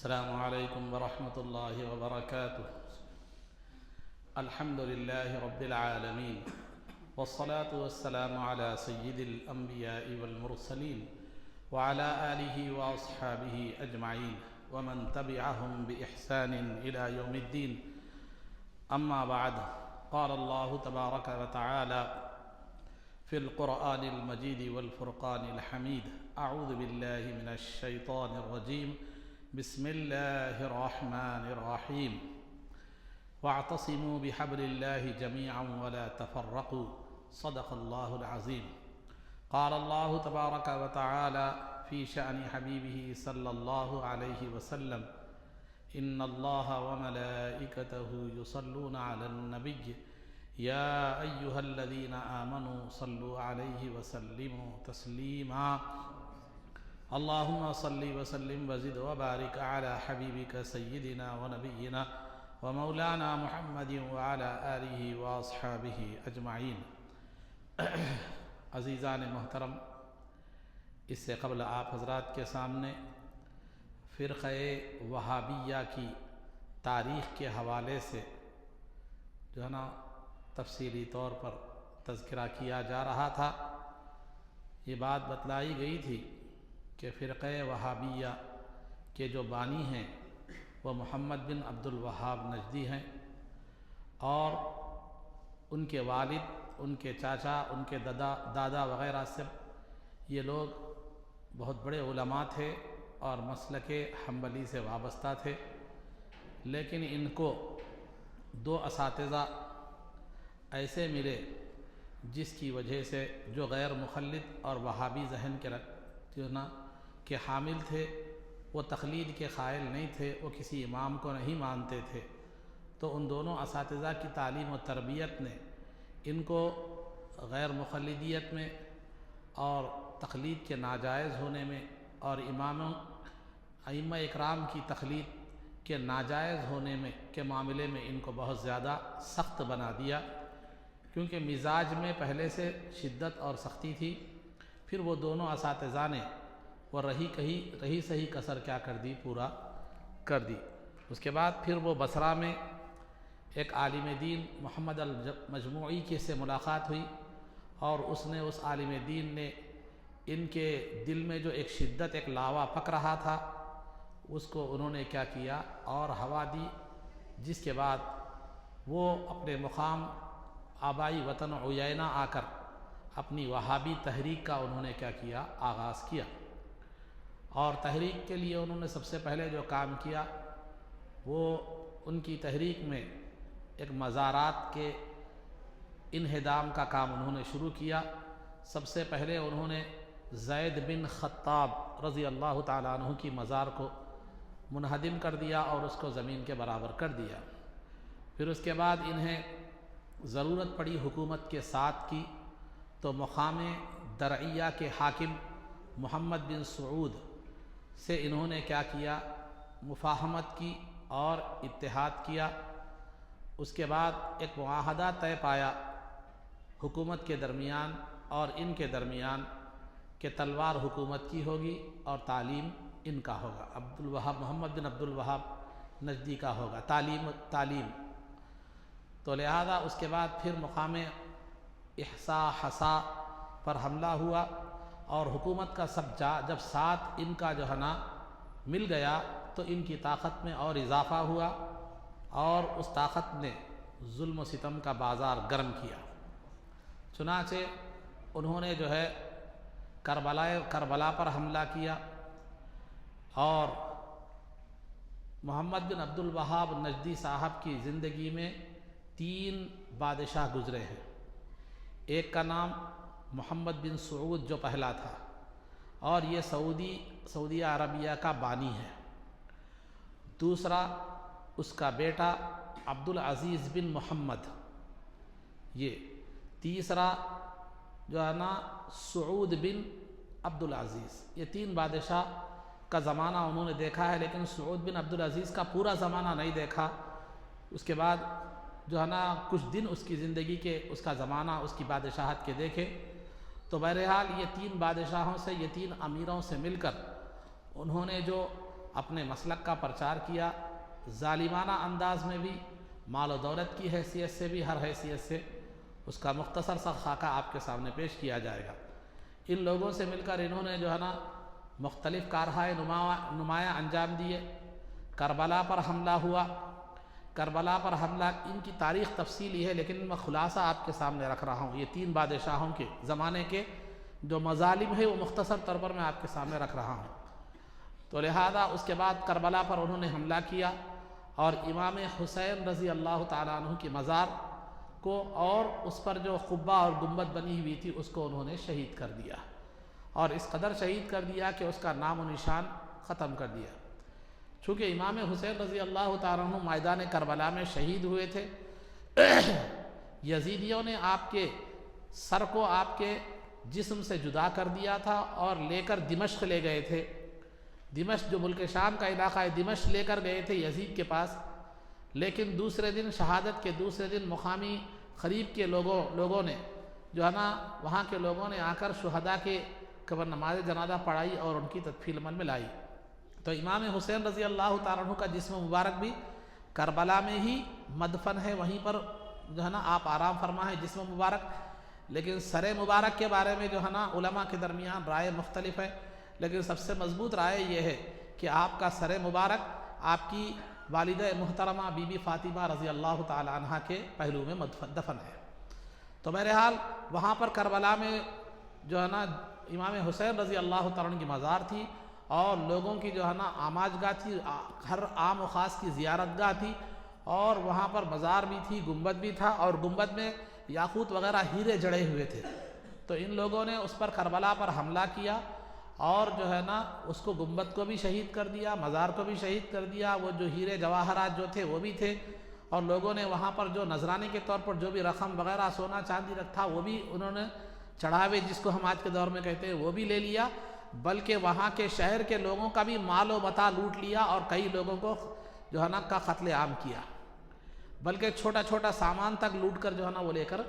السلام عليكم ورحمة الله وبركاته. الحمد لله رب العالمين، والصلاة والسلام على سيد الأنبياء والمرسلين وعلى آله وأصحابه أجمعين ومن تبعهم بإحسان إلى يوم الدين. أما بعد، قال الله تبارك وتعالى في القرآن المجيد والفرقان الحميد: أعوذ بالله من الشيطان الرجيم، بسم الله الرحمن الرحيم. واعتصموا بحبل الله جميعا ولا تفرقوا، صدق الله العظيم. قال الله تبارك وتعالى في شأن حبيبه صلى الله عليه وسلم: إن الله وملائكته يصلون على النبي يا أيها الذين آمنوا صلوا عليه وسلموا تسليما. اللهم صل وسلم وزد وبارك على حبيبك سيدنا ونبينا ومولانا محمد وعلى آلہ واصحابہ اجمعین. عزیزان محترم، اس سے قبل آپ حضرات کے سامنے فرقہ وہابیہ کی تاریخ کے حوالے سے جو ہے نا تفصیلی طور پر تذکرہ کیا جا رہا تھا. یہ بات بتلائی گئی تھی کہ فرقہ وہابیہ کے جو بانی ہیں وہ محمد بن عبد الوہاب نجدی ہیں، اور ان کے والد، ان کے چاچا، ان کے دادا وغیرہ سے یہ لوگ بہت بڑے علماء تھے اور مسلک حنبلی سے وابستہ تھے. لیکن ان کو دو اساتذہ ایسے ملے جس کی وجہ سے جو غیر مخلد اور وہابی ذہن کے جو نا کہ حامل تھے، وہ تقلید کے قائل نہیں تھے، وہ کسی امام کو نہیں مانتے تھے. تو ان دونوں اساتذہ کی تعلیم و تربیت نے ان کو غیر مخلدیت میں اور تقلید کے ناجائز ہونے میں اور ائمہ اکرام کی تقلید کے ناجائز ہونے میں کے معاملے میں ان کو بہت زیادہ سخت بنا دیا، کیونکہ مزاج میں پہلے سے شدت اور سختی تھی. پھر وہ دونوں اساتذہ نے وہ رہی صحیح کسر کیا کر دی، پورا کر دی. اس کے بعد پھر وہ بصرہ میں ایک عالم دین محمد المجموعی کے سے ملاقات ہوئی، اور اس عالم دین نے ان کے دل میں جو ایک شدت، ایک لاوا پک رہا تھا، اس کو انہوں نے کیا کیا اور ہوا دی، جس کے بعد وہ اپنے مقام آبائی وطن عیینہ آ کر اپنی وہابی تحریک کا انہوں نے کیا کیا، آغاز کیا. اور تحریک کے لیے انہوں نے سب سے پہلے جو کام کیا وہ ان کی تحریک میں ایک مزارات کے انہدام کا کام انہوں نے شروع کیا. سب سے پہلے انہوں نے زید بن خطاب رضی اللہ تعالیٰ عنہ کی مزار کو منہدم کر دیا اور اس کو زمین کے برابر کر دیا. پھر اس کے بعد انہیں ضرورت پڑی حکومت کے ساتھ کی، تو مقام درعیہ کے حاکم محمد بن سعود سے انہوں نے کیا کیا، مفاہمت کی اور اتحاد کیا. اس کے بعد ایک معاہدہ طے پایا حکومت کے درمیان اور ان کے درمیان کہ تلوار حکومت کی ہوگی اور تعلیم ان کا ہوگا، محمد بن عبد الوہاب نجدی کا ہوگا تعلیم. تو لہذا اس کے بعد پھر مقام احسا حسا پر حملہ ہوا، اور حکومت کا سب جب ساتھ ان کا جو ہے نا مل گیا تو ان کی طاقت میں اور اضافہ ہوا، اور اس طاقت نے ظلم و ستم کا بازار گرم کیا. چنانچہ انہوں نے جو ہے کربلا پر حملہ کیا، اور محمد بن عبد الوہاب نجدی صاحب کی زندگی میں 3 بادشاہ گزرے ہیں. ایک کا نام محمد بن سعود جو پہلا تھا، اور یہ سعودی عربیہ کا بانی ہے. دوسرا اس کا بیٹا عبدالعزیز بن محمد، یہ تیسرا جو ہے نا سعود بن عبدالعزیز. یہ 3 بادشاہ کا زمانہ انہوں نے دیکھا ہے، لیکن سعود بن عبدالعزیز کا پورا زمانہ نہیں دیکھا. اس کے بعد جو ہے نا کچھ دن اس کی زندگی کے، اس کا زمانہ، اس کی بادشاہت کے دیکھے. تو بہرحال یہ 3 بادشاہوں سے، یہ 3 امیروں سے مل کر انہوں نے جو اپنے مسلک کا پرچار کیا، ظالمانہ انداز میں بھی، مال و دولت کی حیثیت سے بھی، ہر حیثیت سے اس کا مختصر سا خاکہ آپ کے سامنے پیش کیا جائے گا۔ ان لوگوں سے مل کر انہوں نے جو ہے نا مختلف کارہائے نمایاں انجام دیے۔ کربلا پر حملہ ہوا، کربلا پر حملہ ان کی تاریخ تفصیلی ہے، لیکن میں خلاصہ آپ کے سامنے رکھ رہا ہوں۔ یہ 3 بادشاہوں کے زمانے کے جو مظالم ہے وہ مختصر طور پر میں آپ کے سامنے رکھ رہا ہوں۔ تو لہذا اس کے بعد کربلا پر انہوں نے حملہ کیا اور امام حسین رضی اللہ تعالیٰ عنہ کی مزار کو اور اس پر جو قبہ اور گنبد بنی ہوئی تھی اس کو انہوں نے شہید کر دیا، اور اس قدر شہید کر دیا کہ اس کا نام و نشان ختم کر دیا۔ چونکہ امام حسین رضی اللہ تعالیٰ عنہ میدان کربلا میں شہید ہوئے تھے، یزیدیوں نے آپ کے سر کو آپ کے جسم سے جدا کر دیا تھا اور لے کر دمشق لے گئے تھے۔ دمشق جو ملک شام کا علاقہ ہے، دمشق لے کر گئے تھے یزید کے پاس، لیکن دوسرے دن شہادت کے دوسرے دن مقامی قریب کے لوگوں نے جو ہے نا وہاں کے لوگوں نے آ کر شہداء کے قبر نماز جنازہ پڑھائی اور ان کی تدفین عمل میں لائی۔ تو امام حسین رضی اللہ تعالیٰ عنہ کا جسم مبارک بھی کربلا میں ہی مدفن ہے، وہیں پر جو ہے نا آپ آرام فرما ہے جسم مبارک۔ لیکن سر مبارک کے بارے میں جو ہے نا علماء کے درمیان رائے مختلف ہے، لیکن سب سے مضبوط رائے یہ ہے کہ آپ کا سر مبارک آپ کی والدہ محترمہ بی بی فاطمہ رضی اللہ تعالی عنہ کے پہلو میں دفن ہے۔ تو بہرحال وہاں پر کربلا میں جو ہے نا امام حسین رضی اللہ تعالیٰ عنہ کی مزار تھی اور لوگوں کی جو ہے نا آماج گاہ تھی، ہر عام و خاص کی زیارت گاہ تھی، اور وہاں پر مزار بھی تھی، گنبد بھی تھا، اور گنبد میں یاقوت وغیرہ ہیرے جڑے ہوئے تھے۔ تو ان لوگوں نے اس پر کربلا پر حملہ کیا اور جو ہے نا اس کو گنبد کو بھی شہید کر دیا، مزار کو بھی شہید کر دیا، وہ جو ہیرے جواہرات جو تھے وہ بھی تھے، اور لوگوں نے وہاں پر جو نذرانے کے طور پر جو بھی رقم وغیرہ سونا چاندی رکھا وہ بھی انہوں نے چڑھاوے جس کو ہم آج کے دور میں کہتے ہیں وہ بھی لے لیا، بلکہ وہاں کے شہر کے لوگوں کا بھی مال و متاع لوٹ لیا اور کئی لوگوں کو جو ہے نا کا قتل عام کیا، بلکہ چھوٹا چھوٹا سامان تک لوٹ کر جو ہے نا وہ لے کر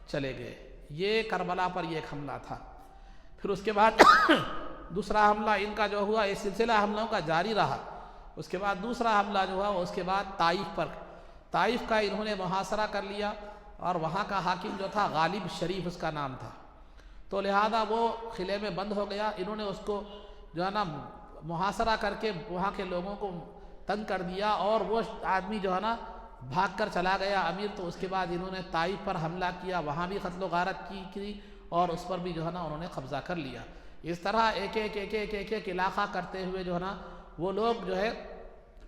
چلے گئے۔ یہ کربلا پر یہ ایک حملہ تھا۔ پھر اس کے بعد دوسرا حملہ ان کا جو ہوا، یہ سلسلہ حملوں کا جاری رہا۔ اس کے بعد دوسرا حملہ جو ہوا اس کے بعد طائف پر، طائف کا انہوں نے محاصرہ کر لیا، اور وہاں کا حاکم جو تھا غالب شریف اس کا نام تھا، تو لہذا وہ قلعے میں بند ہو گیا۔ انہوں نے اس کو جو ہے نا محاصرہ کر کے وہاں کے لوگوں کو تنگ کر دیا، اور وہ آدمی جو ہے نا بھاگ کر چلا گیا امیر۔ تو اس کے بعد انہوں نے طائف پر حملہ کیا، وہاں بھی قتل و غارت کی اور اس پر بھی جو ہے نا انہوں نے قبضہ کر لیا۔ اس طرح ایک ایک علاقہ کرتے ہوئے جو ہے نا وہ لوگ جو ہے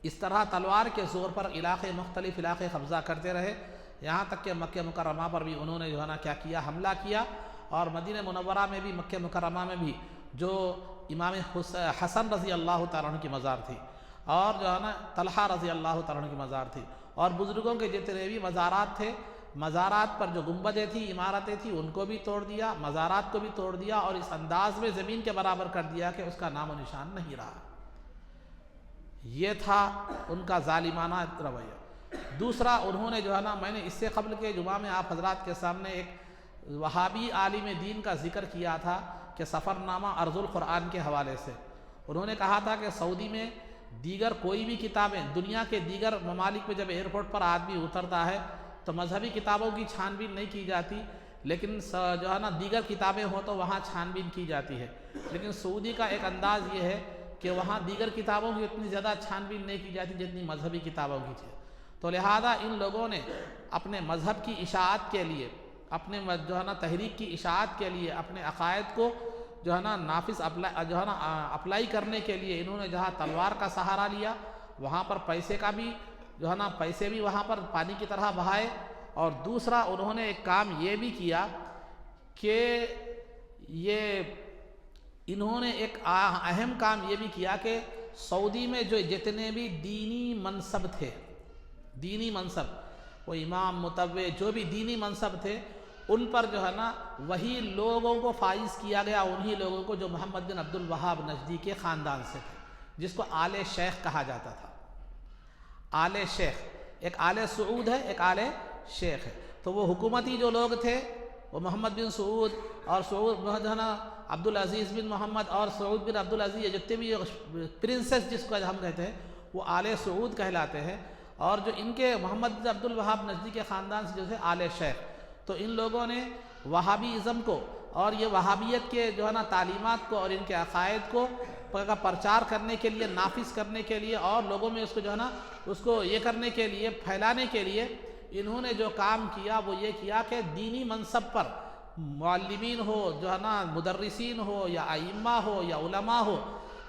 اس طرح تلوار کے زور پر مختلف علاقے قبضہ کرتے رہے، یہاں تک کہ مکہ مکرمہ پر بھی انہوں نے جو ہے نا کیا کیا، حملہ کیا، اور مدینہ منورہ میں بھی مکہ مکرمہ میں بھی جو امام حسن رضی اللہ تعالیٰ عنہ کی مزار تھی، اور جو ہے نا طلحہ رضی اللہ تعالیٰ عنہ کی مزار تھی، اور بزرگوں کے جتنے بھی مزارات تھے، مزارات پر جو گنبدیں تھیں، عمارتیں تھیں، ان کو بھی توڑ دیا، مزارات کو بھی توڑ دیا، اور اس انداز میں زمین کے برابر کر دیا کہ اس کا نام و نشان نہیں رہا۔ یہ تھا ان کا ظالمانہ رویہ۔ دوسرا انہوں نے جو ہے نا، میں نے اس سے قبل کے جمعہ میں آپ حضرات کے سامنے ایک وہابی عالم دین کا ذکر کیا تھا کہ سفر نامہ ارض القرآن کے حوالے سے انہوں نے کہا تھا کہ سعودی میں دیگر کوئی بھی کتابیں، دنیا کے دیگر ممالک میں جب ایئرپورٹ پر آدمی اترتا ہے تو مذہبی کتابوں کی چھان بین نہیں کی جاتی، لیکن جو ہے نا دیگر کتابیں ہوں تو وہاں چھان بین کی جاتی ہے، لیکن سعودی کا ایک انداز یہ ہے کہ وہاں دیگر کتابوں کی اتنی زیادہ چھان بین نہیں کی جاتی جتنی مذہبی کتابوں کی تھی۔ تو لہذا ان لوگوں نے اپنے مذہب کی اشاعت کے لیے، اپنے جو ہے نا تحریک کی اشاعت کے لیے، اپنے عقائد کو جو ہے نا نافذ جو ہے نا اپلائی کرنے کے لیے انہوں نے جہاں تلوار کا سہارا لیا، وہاں پر پیسے کا بھی جو ہے نا پیسے بھی وہاں پر پانی کی طرح بہائے، اور دوسرا انہوں نے ایک کام یہ بھی کیا کہ انہوں نے ایک اہم کام یہ بھی کیا کہ سعودی میں جو جتنے بھی دینی منصب تھے، دینی منصب وہ امام متوع جو بھی دینی منصب تھے، ان پر جو ہے نا وہی لوگوں کو فائز کیا گیا، انہی لوگوں کو جو محمد بن عبد الوہاب نجدی کے خاندان سے تھے، جس کو آل شیخ کہا جاتا تھا۔ آل شیخ، ایک آل سعود ہے، ایک آل شیخ ہے۔ تو وہ حکومتی جو لوگ تھے وہ محمد بن سعود اور سعود جو ہے نا عبدالعزیز بن محمد اور سعود بن عبدالعزیز، یہ جتنے بھی پرنسس جس کو ہم کہتے ہیں وہ آل سعود کہلاتے ہیں، اور جو ان کے محمد بن عبد الوہاب نجدی کے خاندان سے جو ہے آل شیخ، تو ان لوگوں نے وہابی ازم کو اور یہ وہابیت کے جو ہے نا تعلیمات کو اور ان کے عقائد کو کا پرچار کرنے کے لیے، نافذ کرنے کے لیے اور لوگوں میں اس کو جو ہے نا اس کو یہ کرنے کے لیے، پھیلانے کے لیے انہوں نے جو کام کیا وہ یہ کیا کہ دینی منصب پر معلمین ہو، جو ہے نا مدرسین ہو یا ائمہ ہو یا علماء ہو،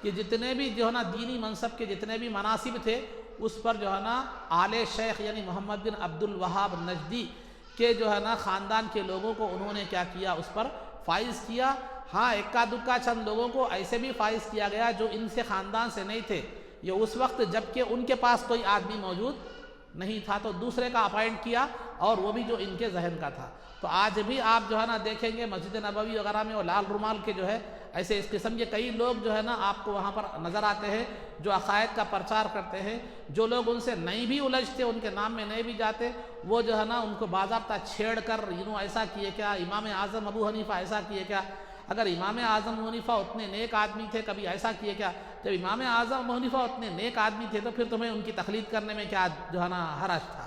کہ جتنے بھی جو ہے نا دینی منصب کے جتنے بھی مناصب تھے اس پر جو ہے نا آل شیخ یعنی محمد بن عبد الوہاب نجدی کے جو ہے نا خاندان کے لوگوں کو انہوں نے کیا کیا، اس پر فائز کیا۔ ہاں اکا دکا چند لوگوں کو ایسے بھی فائز کیا گیا جو ان سے خاندان سے نہیں تھے، یہ اس وقت جب کہ ان کے پاس کوئی آدمی موجود نہیں تھا تو دوسرے کا اپائنٹ کیا، اور وہ بھی جو ان کے ذہن کا تھا۔ تو آج بھی آپ جو ہے نا دیکھیں گے مسجد نبوی وغیرہ میں وہ لال رومال کے جو ہے ایسے اس قسم کے کئی لوگ جو ہے نا آپ کو وہاں پر نظر آتے ہیں جو عقائد کا پرچار کرتے ہیں۔ جو لوگ ان سے نہیں بھی الجھتے، ان کے نام میں نہیں بھی جاتے، وہ جو ہے نا ان کو باضابطہ چھیڑ کر ایسا کیے کیا، امام اعظم ابو حنیفہ ایسا کیے کیا، اگر امام اعظم ابو حنیفہ اتنے نیک آدمی تھے کبھی ایسا کیے کیا، جب امام اعظم ابو حنیفہ اتنے نیک آدمی تھے تو پھر تمہیں ان کی تقلید کرنے میں کیا جو ہے نا حرج تھا۔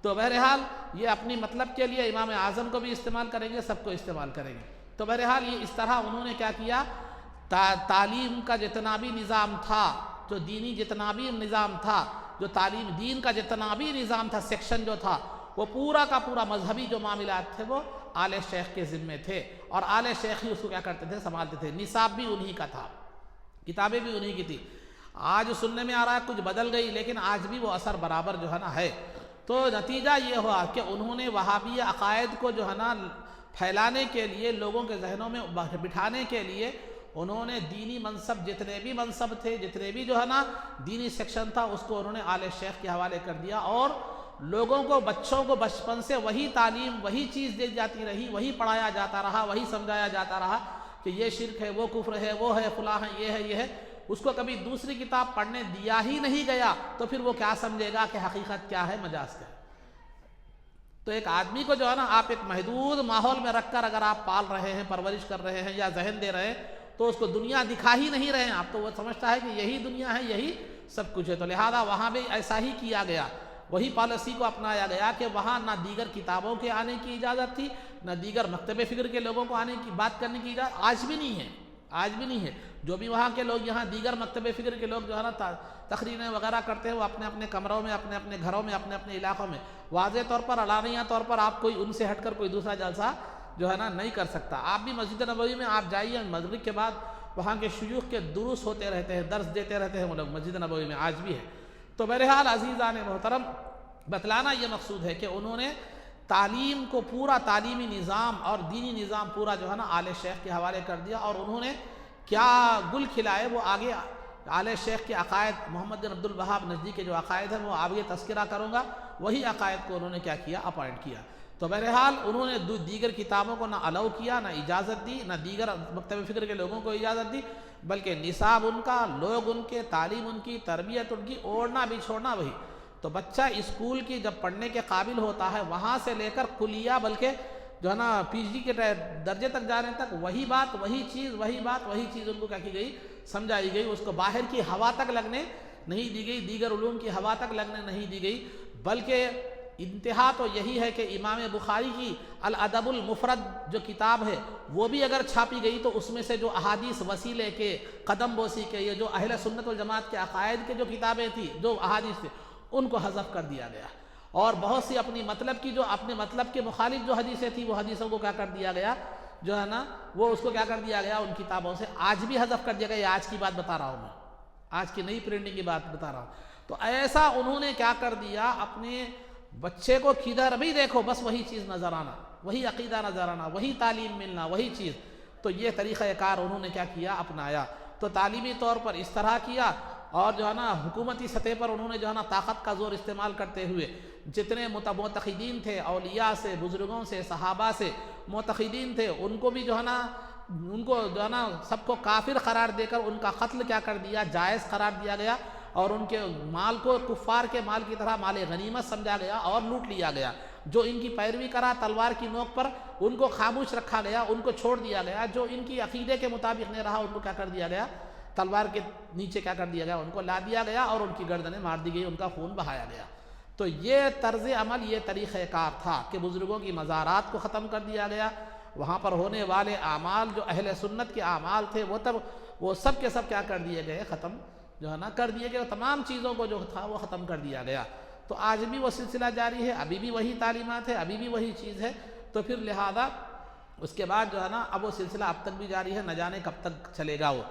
تو بہرحال یہ اپنی مطلب کے لیے امام اعظم کو بھی استعمال کریں گے، سب کو استعمال کریں گے۔ تو بہرحال یہ اس طرح انہوں نے کیا کیا، تعلیم کا جتنا بھی نظام تھا، جو دینی جتنا بھی نظام تھا، جو تعلیم دین کا جتنا بھی نظام تھا، سیکشن جو تھا، وہ پورا کا پورا مذہبی جو معاملات تھے وہ آل شیخ کے ذمے تھے، اور آل شیخ ہی اس کو کیا کرتے تھے، سنبھالتے تھے۔ نصاب بھی انہی کا تھا، کتابیں بھی انہی کی تھی۔ آج سننے میں آ رہا ہے کچھ بدل گئی، لیکن آج بھی وہ اثر برابر جو ہے نا ہے۔ تو نتیجہ یہ ہوا کہ انہوں نے وہابی عقائد کو جو ہے نا پھیلانے کے لیے، لوگوں کے ذہنوں میں بٹھانے کے لیے، انہوں نے دینی منصب جتنے بھی منصب تھے، جتنے بھی جو ہے نا دینی سیکشن تھا، اس کو انہوں نے آل شیخ کے حوالے کر دیا، اور لوگوں کو، بچوں کو بچپن سے وہی تعلیم، وہی چیز دی جاتی رہی، وہی پڑھایا جاتا رہا، وہی سمجھایا جاتا رہا کہ یہ شرک ہے، وہ کفر ہے، وہ ہے، فلاں ہے، یہ ہے۔ اس کو کبھی دوسری کتاب پڑھنے دیا ہی نہیں گیا، تو پھر وہ کیا سمجھے گا کہ حقیقت کیا ہے، مجاز کیا ہے۔ تو ایک آدمی کو جو ہے نا آپ ایک محدود ماحول میں رکھ کر اگر آپ پال رہے ہیں، پرورش کر رہے ہیں یا ذہن دے رہے ہیں، تو اس کو دنیا دکھا ہی نہیں رہے ہیں آپ، تو وہ سمجھتا ہے کہ یہی دنیا ہے، یہی سب کچھ ہے۔ تو لہذا وہاں بھی ایسا ہی کیا گیا، وہی پالیسی کو اپنایا گیا کہ وہاں نہ دیگر کتابوں کے آنے کی اجازت تھی، نہ دیگر مکتب فکر کے لوگوں کو آنے کی، بات کرنے کی اجازت آج بھی نہیں ہے، آج بھی نہیں ہے۔ جو بھی وہاں کے لوگ، یہاں دیگر مکتب فکر کے لوگ جو ہے نا تقریریں وغیرہ کرتے ہیں، وہ اپنے اپنے کمروں میں، اپنے اپنے گھروں میں، اپنے اپنے علاقوں میں، واضح طور پر، علانیہ طور پر آپ کوئی ان سے ہٹ کر کوئی دوسرا جلسہ جو ہے نا نہیں کر سکتا۔ آپ بھی مسجد نبوی میں آپ جائیے، مغرب کے بعد وہاں کے شیوخ کے دروس ہوتے رہتے ہیں، درس دیتے رہتے ہیں وہ لوگ، مسجد نبوی میں آج بھی ہے۔ تو بہرحال عزیزان محترم، بتلانا یہ مقصود ہے کہ انہوں نے تعلیم کو، پورا تعلیمی نظام اور دینی نظام پورا جو ہے نا آل شیخ کے حوالے کر دیا، اور انہوں نے کیا گل کھلائے وہ آگے آل شیخ کے عقائد، محمد بن عبد الوہاب نجدی کے جو عقائد ہیں وہ آگے تذکرہ کروں گا، وہی عقائد کو انہوں نے کیا کیا، اپوائنٹ کیا۔ تو بہرحال انہوں نے دیگر کتابوں کو نہ الاؤ کیا، نہ اجازت دی، نہ دیگر مکتب فکر کے لوگوں کو اجازت دی، بلکہ نصاب ان کا، لوگ ان کے، تعلیم ان کی، تربیت ان کی، اوڑھنا بھی چھوڑنا وہی۔ تو بچہ اسکول کی جب پڑھنے کے قابل ہوتا ہے، وہاں سے لے کر کلیہ، بلکہ جو ہے نا پی ایچ ڈی کے درجے تک جانے تک وہی بات، وہی چیز، وہی بات، وہی چیز ان کو کیا کی گئی، سمجھائی گئی۔ اس کو باہر کی ہوا تک لگنے نہیں دی گئی، دیگر علوم کی ہوا تک لگنے نہیں دی گئی، بلکہ انتہا تو یہی ہے کہ امام بخاری کی الادب المفرد جو کتاب ہے وہ بھی اگر چھاپی گئی تو اس میں سے جو احادیث وسیلے کے، قدم بوسی کے، یہ جو اہل سنت والجماعت کے عقائد کے جو کتابیں تھیں، جو احادیث تھے، ان کو حذف کر دیا گیا، اور بہت سی اپنی مطلب کی، جو اپنے مطلب کے مخالف جو حدیثیں تھیں، وہ حدیثوں کو کیا کر دیا گیا، جو ہے نا وہ اس کو کیا کر دیا گیا، ان کتابوں سے آج بھی حذف کر دیا گیا۔ یہ آج کی بات بتا رہا ہوں میں، آج کی نئی پرنٹنگ کی بات بتا رہا ہوں۔ تو ایسا انہوں نے کیا کر دیا، اپنے بچے کو کدھر بھی دیکھو بس وہی چیز نظر آنا، وہی عقیدہ نظر آنا، وہی تعلیم ملنا، وہی چیز۔ تو یہ طریقہ کار انہوں نے کیا کیا، اپنایا۔ تو تعلیمی طور پر اس طرح کیا، اور جو ہے نا حکومتی سطح پر انہوں نے جو ہے نا طاقت کا زور استعمال کرتے ہوئے جتنے معتقدین تھے، اولیاء سے، بزرگوں سے، صحابہ سے معتقدین تھے، ان کو بھی جو ہے نا، ان کو جو ہے نا سب کو کافر قرار دے کر ان کا قتل کیا کر دیا، جائز قرار دیا گیا، اور ان کے مال کو کفار کے مال کی طرح مال غنیمت سمجھا گیا اور لوٹ لیا گیا۔ جو ان کی پیروی کرا تلوار کی نوک پر ان کو خاموش رکھا گیا، ان کو چھوڑ دیا گیا، جو ان کی عقیدے کے مطابق نہیں رہا ان کو کیا کر دیا گیا، تلوار کے نیچے کیا کر دیا گیا، ان کو لا دیا گیا اور ان کی گردنیں مار دی گئی، ان کا خون بہایا گیا۔ تو یہ طرز عمل، یہ طریقہ کار تھا کہ بزرگوں کی مزارات کو ختم کر دیا گیا، وہاں پر ہونے والے اعمال جو اہل سنت کے اعمال تھے وہ سب کے سب کیا کر دیے گئے، ختم جو ہے نا کر دیے گئے، تمام چیزوں کو جو تھا وہ ختم کر دیا گیا۔ تو آج بھی وہ سلسلہ جاری ہے، ابھی بھی وہی تعلیمات ہے، ابھی بھی وہی چیز ہے۔ تو پھر لہذا اس کے بعد جو ہے نا اب وہ سلسلہ اب تک بھی جاری ہے، نہ جانے کب تک چلے گا وہ۔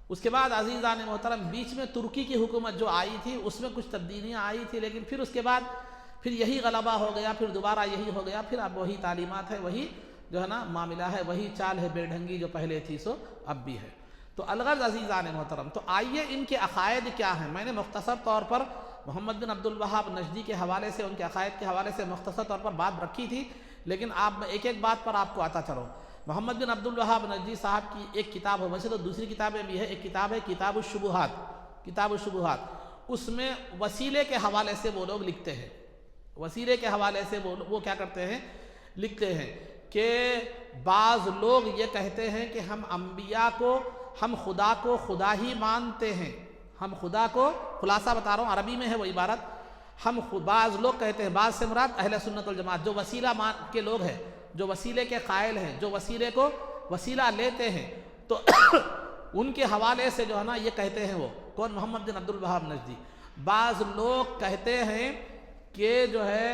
اس کے بعد عزیزان محترم بیچ میں ترکی کی حکومت جو آئی تھی اس میں کچھ تبدیلیاں آئی تھی، لیکن پھر اس کے بعد پھر یہی غلبہ ہو گیا، پھر دوبارہ یہی ہو گیا، پھر اب وہی تعلیمات ہے، وہی جو ہے نا معاملہ ہے، وہی چال ہے بے ڈھنگی جو پہلے تھی سو اب بھی ہے۔ تو الغرض عزیزان محترم، تو آئیے ان کے عقائد کیا ہیں۔ میں نے مختصر طور پر محمد بن عبد الوہاب نجدی کے حوالے سے، ان کے عقائد کے حوالے سے مختصر طور پر بات رکھی تھی، لیکن میں ایک ایک بات پر آپ کو آتا چلوں۔ محمد بن عبد الوہاب نجدی صاحب کی ایک کتاب ہے، ویسے تو دوسری کتابیں بھی ہے، ایک کتاب ہے کتاب الشبہات، کتاب الشبہات، اس میں وسیلے کے حوالے سے وہ لوگ لکھتے ہیں، وسیلے کے حوالے سے وہ کیا کرتے ہیں، لکھتے ہیں کہ بعض لوگ یہ کہتے ہیں کہ ہم انبیاء کو، ہم خدا کو خدا ہی مانتے ہیں، ہم خدا کو، خلاصہ بتا رہا ہوں عربی میں ہے وہ عبارت، بعض لوگ کہتے ہیں، بعض سے مراد اہل سنت والجماعت جو وسیلہ مان کے لوگ ہیں، جو وسیلے کے قائل ہیں، جو وسیلے کو وسیلہ لیتے ہیں، تو ان کے حوالے سے جو ہے نا یہ کہتے ہیں، وہ کون، محمد بن عبد الوہاب نجدی، بعض لوگ کہتے ہیں کہ جو ہے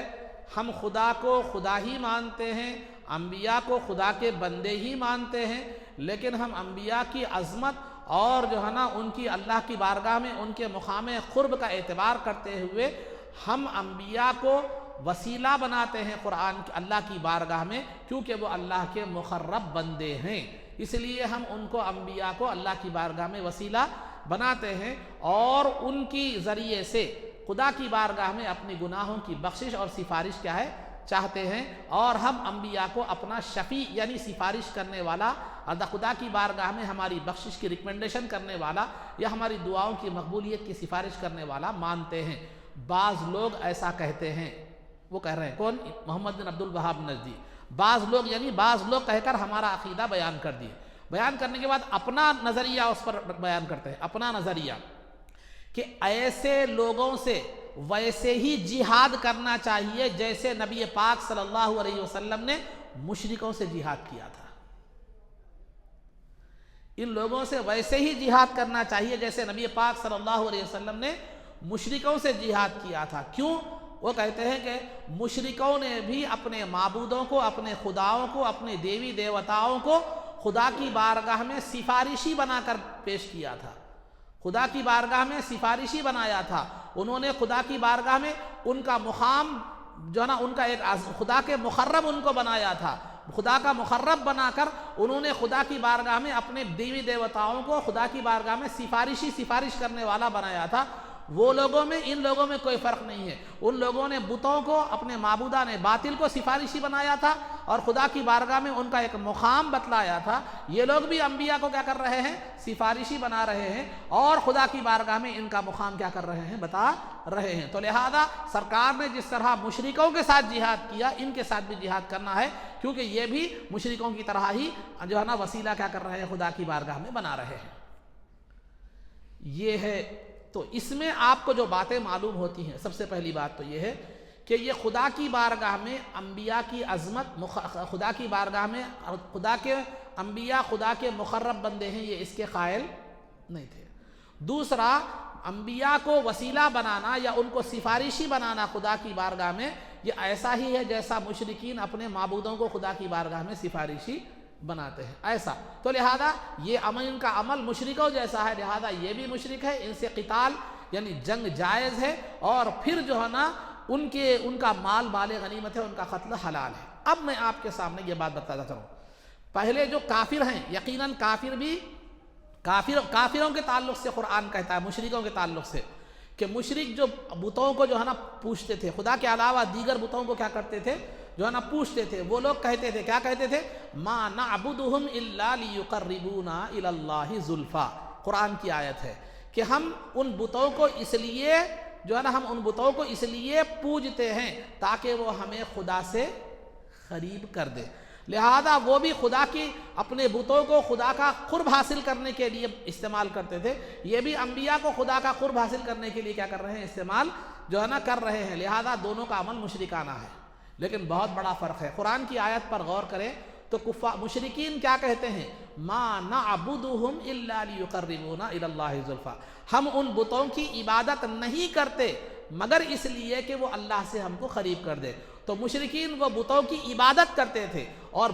ہم خدا کو خدا ہی مانتے ہیں، انبیاء کو خدا کے بندے ہی مانتے ہیں، لیکن ہم انبیاء کی عظمت اور جو ہے نا ان کی اللہ کی بارگاہ میں ان کے مقام قرب کا اعتبار کرتے ہوئے ہم انبیاء کو وسیلہ بناتے ہیں قرآن اللہ کی بارگاہ میں، کیونکہ وہ اللہ کے مقرب بندے ہیں، اس لیے ہم ان کو، انبیاء کو اللہ کی بارگاہ میں وسیلہ بناتے ہیں اور ان کی ذریعے سے خدا کی بارگاہ میں اپنی گناہوں کی بخشش اور سفارش کیا ہے، چاہتے ہیں، اور ہم انبیاء کو اپنا شفیع یعنی سفارش کرنے والا، خدا کی بارگاہ میں ہماری بخشش کی ریکمنڈیشن کرنے والا یا ہماری دعاؤں کی مقبولیت کی سفارش کرنے والا مانتے ہیں۔ بعض لوگ ایسا کہتے ہیں، وہ کہہ رہے ہیں کون، محمد بن عبد الوہاب نجدی، بعض لوگ یعنی بعض لوگ کہہ کر ہمارا عقیدہ بیان کر دیے، بیان کرنے کے بعد اپنا نظریہ اس پر بیان کرتے ہیں، اپنا نظریہ کہ ایسے لوگوں سے ویسے ہی جہاد کرنا چاہیے جیسے نبی پاک صلی اللہ علیہ وسلم نے مشرکوں سے جہاد کیا تھا، ان لوگوں سے ویسے ہی جہاد کرنا چاہیے جیسے نبی پاک صلی اللہ علیہ وسلم نے مشرکوں سے جہاد کیا تھا۔ کیوں؟ وہ کہتے ہیں کہ مشرکوں نے بھی اپنے معبودوں کو، اپنے خداؤں کو، اپنے دیوی دیوتاؤں کو خدا کی بارگاہ میں سفارشی بنا کر پیش کیا تھا، خدا کی بارگاہ میں سفارشی بنایا تھا، انہوں نے خدا کی بارگاہ میں ان کا مقام جو ہے نا، ان کا ایک خدا کے مقرب ان کو بنایا تھا، خدا کا مقرب بنا کر انہوں نے خدا کی بارگاہ میں اپنے دیوی دیوتاؤں کو خدا کی بارگاہ میں سفارش کرنے والا بنایا تھا۔ وہ لوگوں میں، ان لوگوں میں کوئی فرق نہیں ہے، ان لوگوں نے بتوں کو، اپنے معبودہ نے باطل کو سفارشی بنایا تھا اور خدا کی بارگاہ میں ان کا ایک مقام بتلایا تھا۔ یہ لوگ بھی انبیاء کو کیا کر رہے ہیں، سفارشی بنا رہے ہیں اور خدا کی بارگاہ میں ان کا مقام کیا کر رہے ہیں، بتا رہے ہیں۔ تو لہذا سرکار نے جس طرح مشرکوں کے ساتھ جہاد کیا، ان کے ساتھ بھی جہاد کرنا ہے، کیونکہ یہ بھی مشرکوں کی طرح ہی جو ہے نا وسیلہ کیا کر رہے ہیں، خدا کی بارگاہ میں بنا رہے ہیں۔ یہ ہے، تو اس میں آپ کو جو باتیں معلوم ہوتی ہیں، سب سے پہلی بات تو یہ ہے کہ یہ خدا کی بارگاہ میں انبیاء کی عظمت، خدا کی بارگاہ میں خدا کے انبیاء خدا کے مقرب بندے ہیں، یہ اس کے قائل نہیں تھے۔ دوسرا، انبیاء کو وسیلہ بنانا یا ان کو سفارشی بنانا خدا کی بارگاہ میں، یہ ایسا ہی ہے جیسا مشرکین اپنے معبودوں کو خدا کی بارگاہ میں سفارشی بناتے ہیں، ایسا۔ تو لہذا یہ عمل، ان کا عمل مشرکوں جیسا ہے، لہذا یہ بھی مشرک ہے، ان سے قتال یعنی جنگ جائز ہے، اور پھر جو ہے نا ان کا مال غنیمت ہے، ان کا قتل حلال ہے۔ اب میں آپ کے سامنے یہ بات بتاتا چلوں، پہلے جو کافر ہیں، یقیناً کافر بھی کافروں کے تعلق سے قرآن کہتا ہے، مشرکوں کے تعلق سے، کہ مشرک جو بتوں کو جو ہے نا پوجتے تھے، خدا کے علاوہ دیگر بتوں کو کیا کرتے تھے، جو ہے نا پوچھتے تھے، وہ لوگ کہتے تھے، کیا کہتے تھے، ما نعبدہم الا لیقربونا الی اللہ زلفا، قرآن کی آیت ہے کہ ہم ان بتوں کو اس لیے جو ہے نا ہم ان بتوں کو اس لیے پوجتے ہیں تاکہ وہ ہمیں خدا سے قریب کر دے، لہذا وہ بھی خدا کی اپنے بتوں کو خدا کا قرب حاصل کرنے کے لیے استعمال کرتے تھے، یہ بھی انبیاء کو خدا کا قرب حاصل کرنے کے لیے کیا کر رہے ہیں، استعمال جو ہے نا کر رہے ہیں، لہذا دونوں کا عمل مشرکانہ ہے۔ لیکن بہت بڑا فرق ہے، قرآن کی آیت پر غور کریں تو مشرکین کیا کہتے ہیں، ما نعبدہم الا لیقربونا الی اللہ زلفیٰ، ہم ان بتوں کی عبادت نہیں کرتے مگر اس لیے کہ وہ اللہ سے ہم کو قریب کر دے۔ تو مشرکین وہ بتوں کی عبادت کرتے تھے، اور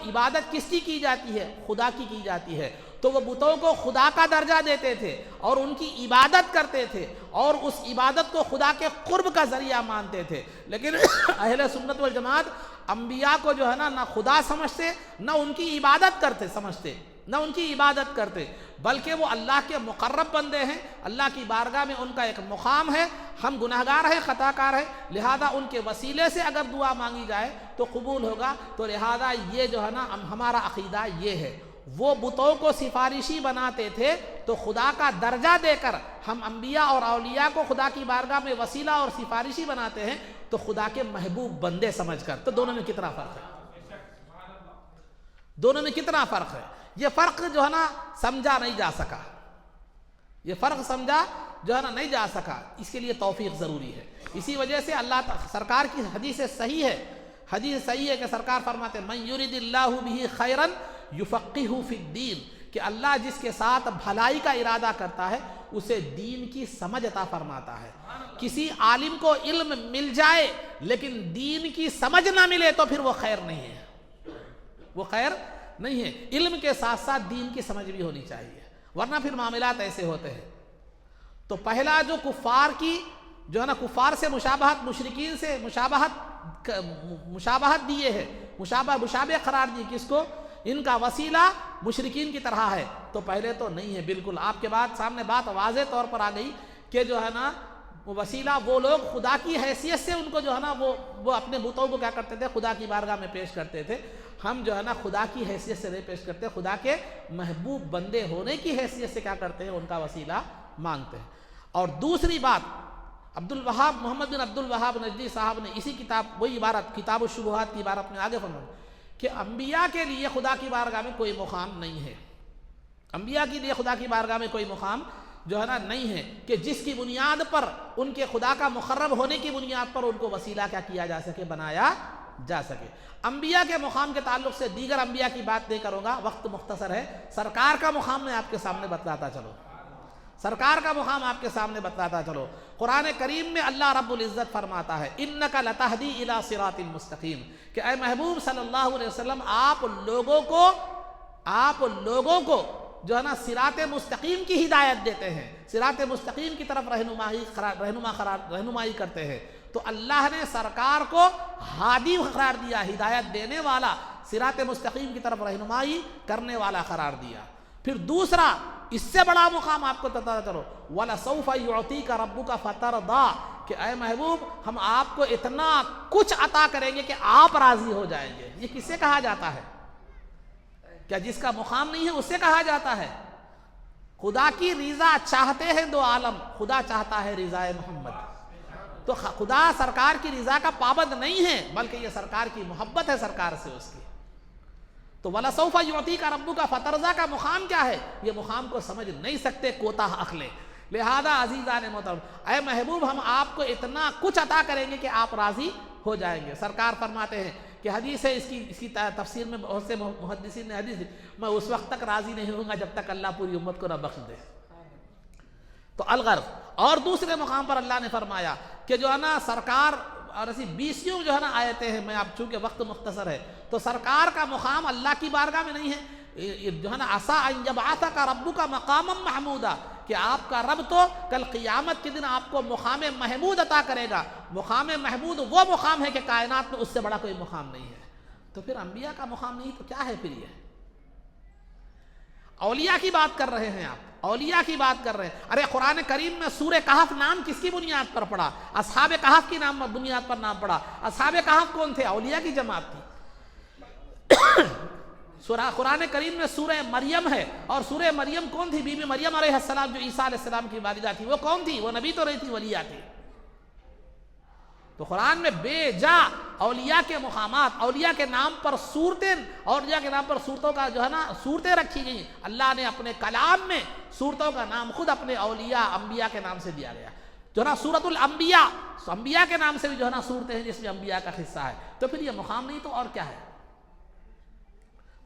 عبادت کس کی جاتی ہے، خدا کی جاتی ہے، تو وہ بتوں کو خدا کا درجہ دیتے تھے اور ان کی عبادت کرتے تھے اور اس عبادت کو خدا کے قرب کا ذریعہ مانتے تھے۔ لیکن اہل سنت والجماعت انبیاء کو جو ہے نا نہ خدا سمجھتے، نہ ان کی عبادت کرتے سمجھتے، نہ ان کی عبادت کرتے، بلکہ وہ اللہ کے مقرب بندے ہیں، اللہ کی بارگاہ میں ان کا ایک مقام ہے، ہم گناہگار ہیں، خطا کار ہیں، لہذا ان کے وسیلے سے اگر دعا مانگی جائے تو قبول ہوگا، تو لہذا یہ جو ہے نا ہمارا عقیدہ یہ ہے۔ وہ بتوں کو سفارشی بناتے تھے تو خدا کا درجہ دے کر ہم انبیاء اور اولیاء کو خدا کی بارگاہ میں وسیلہ اور سفارشی بناتے ہیں تو خدا کے محبوب بندے سمجھ کر، تو دونوں میں کتنا فرق ہے، دونوں میں کتنا فرق ہے، یہ فرق جو ہے نا سمجھا نہیں جا سکا، یہ فرق سمجھا جو ہے نا نہیں جا سکا، اس کے لیے توفیق ضروری ہے۔ اسی وجہ سے اللہ سرکار کی حدیث صحیح ہے، حدیث صحیح ہے کہ سرکار فرماتے ہیں من یرید اللہ بہ خیرا یفقہہ فی الدین، کہ اللہ جس کے ساتھ بھلائی کا ارادہ کرتا ہے اسے دین کی سمجھ عطا فرماتا ہے۔ کسی عالم کو علم مل جائے لیکن دین کی سمجھ نہ ملے تو پھر وہ خیر نہیں ہے، وہ خیر نہیں ہے، علم کے ساتھ ساتھ دین کی سمجھ بھی ہونی چاہیے، ورنہ پھر معاملات ایسے ہوتے ہیں۔ تو پہلا جو کفار کی جو ہے نا کفار سے مشابہت، مشرکین سے مشابہت دیے ہے، مشابہ قرار دی کس کو، ان کا وسیلہ مشرکین کی طرح ہے، تو پہلے تو نہیں ہے بالکل۔ آپ کے بعد سامنے بات واضح طور پر آ گئی کہ جو ہے نا وہ وسیلہ وہ لوگ خدا کی حیثیت سے ان کو جو ہے نا وہ اپنے بتوں کو کیا کرتے تھے، خدا کی بارگاہ میں پیش کرتے تھے۔ ہم جو ہے نا خدا کی حیثیت سے نہیں پیش کرتے، خدا کے محبوب بندے ہونے کی حیثیت سے کیا کرتے ہیں، ان کا وسیلہ مانگتے ہیں۔ اور دوسری بات، محمد بن عبد الوہاب نجدی صاحب نے اسی کتاب، وہی عبارت کتاب الشبہات کی عبارت میں آگے فرمایا کہ انبیاء کے لیے خدا کی بارگاہ میں کوئی مقام نہیں ہے، انبیاء کے لیے خدا کی بارگاہ میں کوئی مقام جو ہے نا نہیں ہے کہ جس کی بنیاد پر ان کے خدا کا مقرب ہونے کی بنیاد پر ان کو وسیلہ کیا کیا جا سکے، بنایا جا سکے۔ انبیاء کے مقام کے تعلق سے دیگر انبیاء کی بات نہیں کروں گا، وقت مختصر ہے، سرکار کا مقام میں آپ کے سامنے بتلاتا چلو، سرکار کا مقام آپ کے سامنے بتلاتا چلو۔ قرآن کریم میں اللہ رب العزت فرماتا ہے اِنَّكَ لَتَهْدِي إِلَى صِرَاطٍ مُسْتَقِيمٍ، کہ اے محبوب صلی اللہ علیہ وسلم آپ لوگوں کو جو ہے نا صراط مستقیم کی ہدایت دیتے ہیں، صراط مستقیم کی طرف رہنمائی کرتے ہیں۔ تو اللہ نے سرکار کو ہادی قرار دیا، ہدایت دینے والا، صراط مستقیم کی طرف رہنمائی کرنے والا قرار دیا۔ پھر دوسرا اس سے بڑا مقام آپ کو بتا کرو، وَلَسَوْفَ يُعْطِيكَ رَبُّكَ فَتَرْضَىٰ، کہ اے محبوب ہم آپ کو اتنا کچھ عطا کریں گے کہ آپ راضی ہو جائیں گے۔ یہ کس سے کہا جاتا ہے؟ کیا جس کا مقام نہیں ہے اس سے کہا جاتا ہے؟ خدا کی رضا چاہتے ہیں دو عالم، خدا چاہتا ہے رضا محمد، تو خدا سرکار کی رضا کا پابند نہیں ہے بلکہ یہ سرکار کی محبت ہے سرکار سے اس کی۔ تو وَلَسَوْفَ يُعْطِيكَ رَبُّكَ فَتَرْضَىٰ کا مقام کیا ہے، یہ مقام کو سمجھ نہیں سکتے کوتاہ عقلیں، لہذا عزیزان محترم اے محبوب ہم آپ کو اتنا کچھ عطا کریں گے کہ آپ راضی ہو جائیں گے۔ سرکار فرماتے ہیں کہ حدیث ہے، اس کی تفسیر میں بہت سے محدثین نے حدیث دی، میں اس وقت تک راضی نہیں ہوں گا جب تک اللہ پوری امت کو نہ بخش دے۔ تو الغرض، اور دوسرے مقام پر اللہ نے فرمایا کہ جو ہے نا سرکار، اور ایسی 20 جو ہے نا آیتیں ہیں، میں اب چونکہ وقت مختصر ہے تو سرکار کا مقام اللہ کی بارگاہ میں نہیں ہے، جو ہے نا عَسَىٰ أَن يَبْعَثَكَ رَبُّكَ مَقَامًا مَحْمُودًا، کہ آپ کا رب تو کل قیامت کے دن آپ کو مقام محمود عطا کرے گا۔ مقام محمود وہ مقام ہے کہ کائنات میں اس سے بڑا کوئی مقام نہیں ہے۔ تو پھر انبیاء کا مقام نہیں تو کیا ہے پھر؟ یہ اولیاء کی بات کر رہے ہیں آپ، اولیاء کی بات کر رہے ہیں۔ ارے قرآن کریم میں سورہ کہف نام کس کی بنیاد پر پڑا؟ اصحاب کہف کی بنیاد پر نام پڑا۔ اصحاب کہف کون تھے؟ اولیاء کی جماعت تھی۔ قرآن کریم میں سورہ مریم ہے، اور سورہ مریم کون تھی؟ بی بی مریم علیہ السلام، جو عیسیٰ علیہ السلام کی والدہ تھی، وہ کون تھی؟ وہ نبی تو نہیں تھی، ولیہ تھی۔ تو قرآن میں بے جا اولیاء کے مقامات، اولیاء کے نام پر صورتیں، اولیاء کے نام پر صورتوں کا جو ہے نا صورتیں رکھی گئی۔ اللہ نے اپنے کلام میں صورتوں کا نام خود اپنے اولیاء انبیاء کے نام سے دیا گیا، جو ہے نا سورۃ الانبیاء، انبیاء کے نام سے بھی جو ہے نا صورتیں ہیں جس میں انبیاء کا حصہ ہے۔ تو پھر یہ مقام نہیں تو اور کیا ہے؟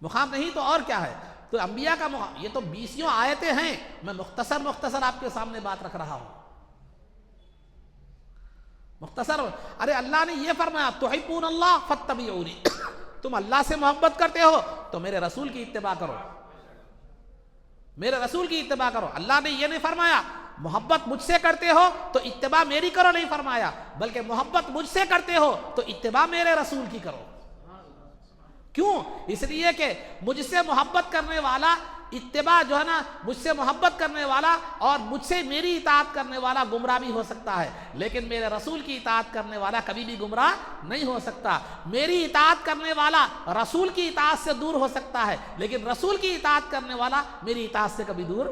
مقام نہیں تو اور کیا ہے؟ تو انبیاء کا مقام، یہ تو 20 آیتیں ہیں، میں مختصر آپ کے سامنے بات رکھ رہا ہوں، مختصر۔ ارے اللہ نے یہ فرمایا تحبون اللہ فاتبعونی، تم اللہ سے محبت کرتے ہو تو میرے رسول کی اتباع کرو، میرے رسول کی اتباع کرو۔ اللہ نے یہ نہیں فرمایا محبت مجھ سے کرتے ہو تو اتباع میری کرو، نہیں فرمایا، بلکہ محبت مجھ سے کرتے ہو تو اتباع میرے رسول کی کرو۔ کیوں؟ اس لیے کہ مجھ سے محبت کرنے والا، اتباع جو ہے نا، مجھ سے محبت کرنے والا اور مجھ سے میری اطاعت کرنے والا گمراہ بھی ہو سکتا ہے، لیکن میرے رسول کی اطاعت کرنے والا کبھی بھی گمراہ نہیں ہو سکتا۔ میری اطاعت کرنے والا رسول کی اطاعت سے دور ہو سکتا ہے، لیکن رسول کی اطاعت کرنے والا میری اطاعت سے کبھی دور،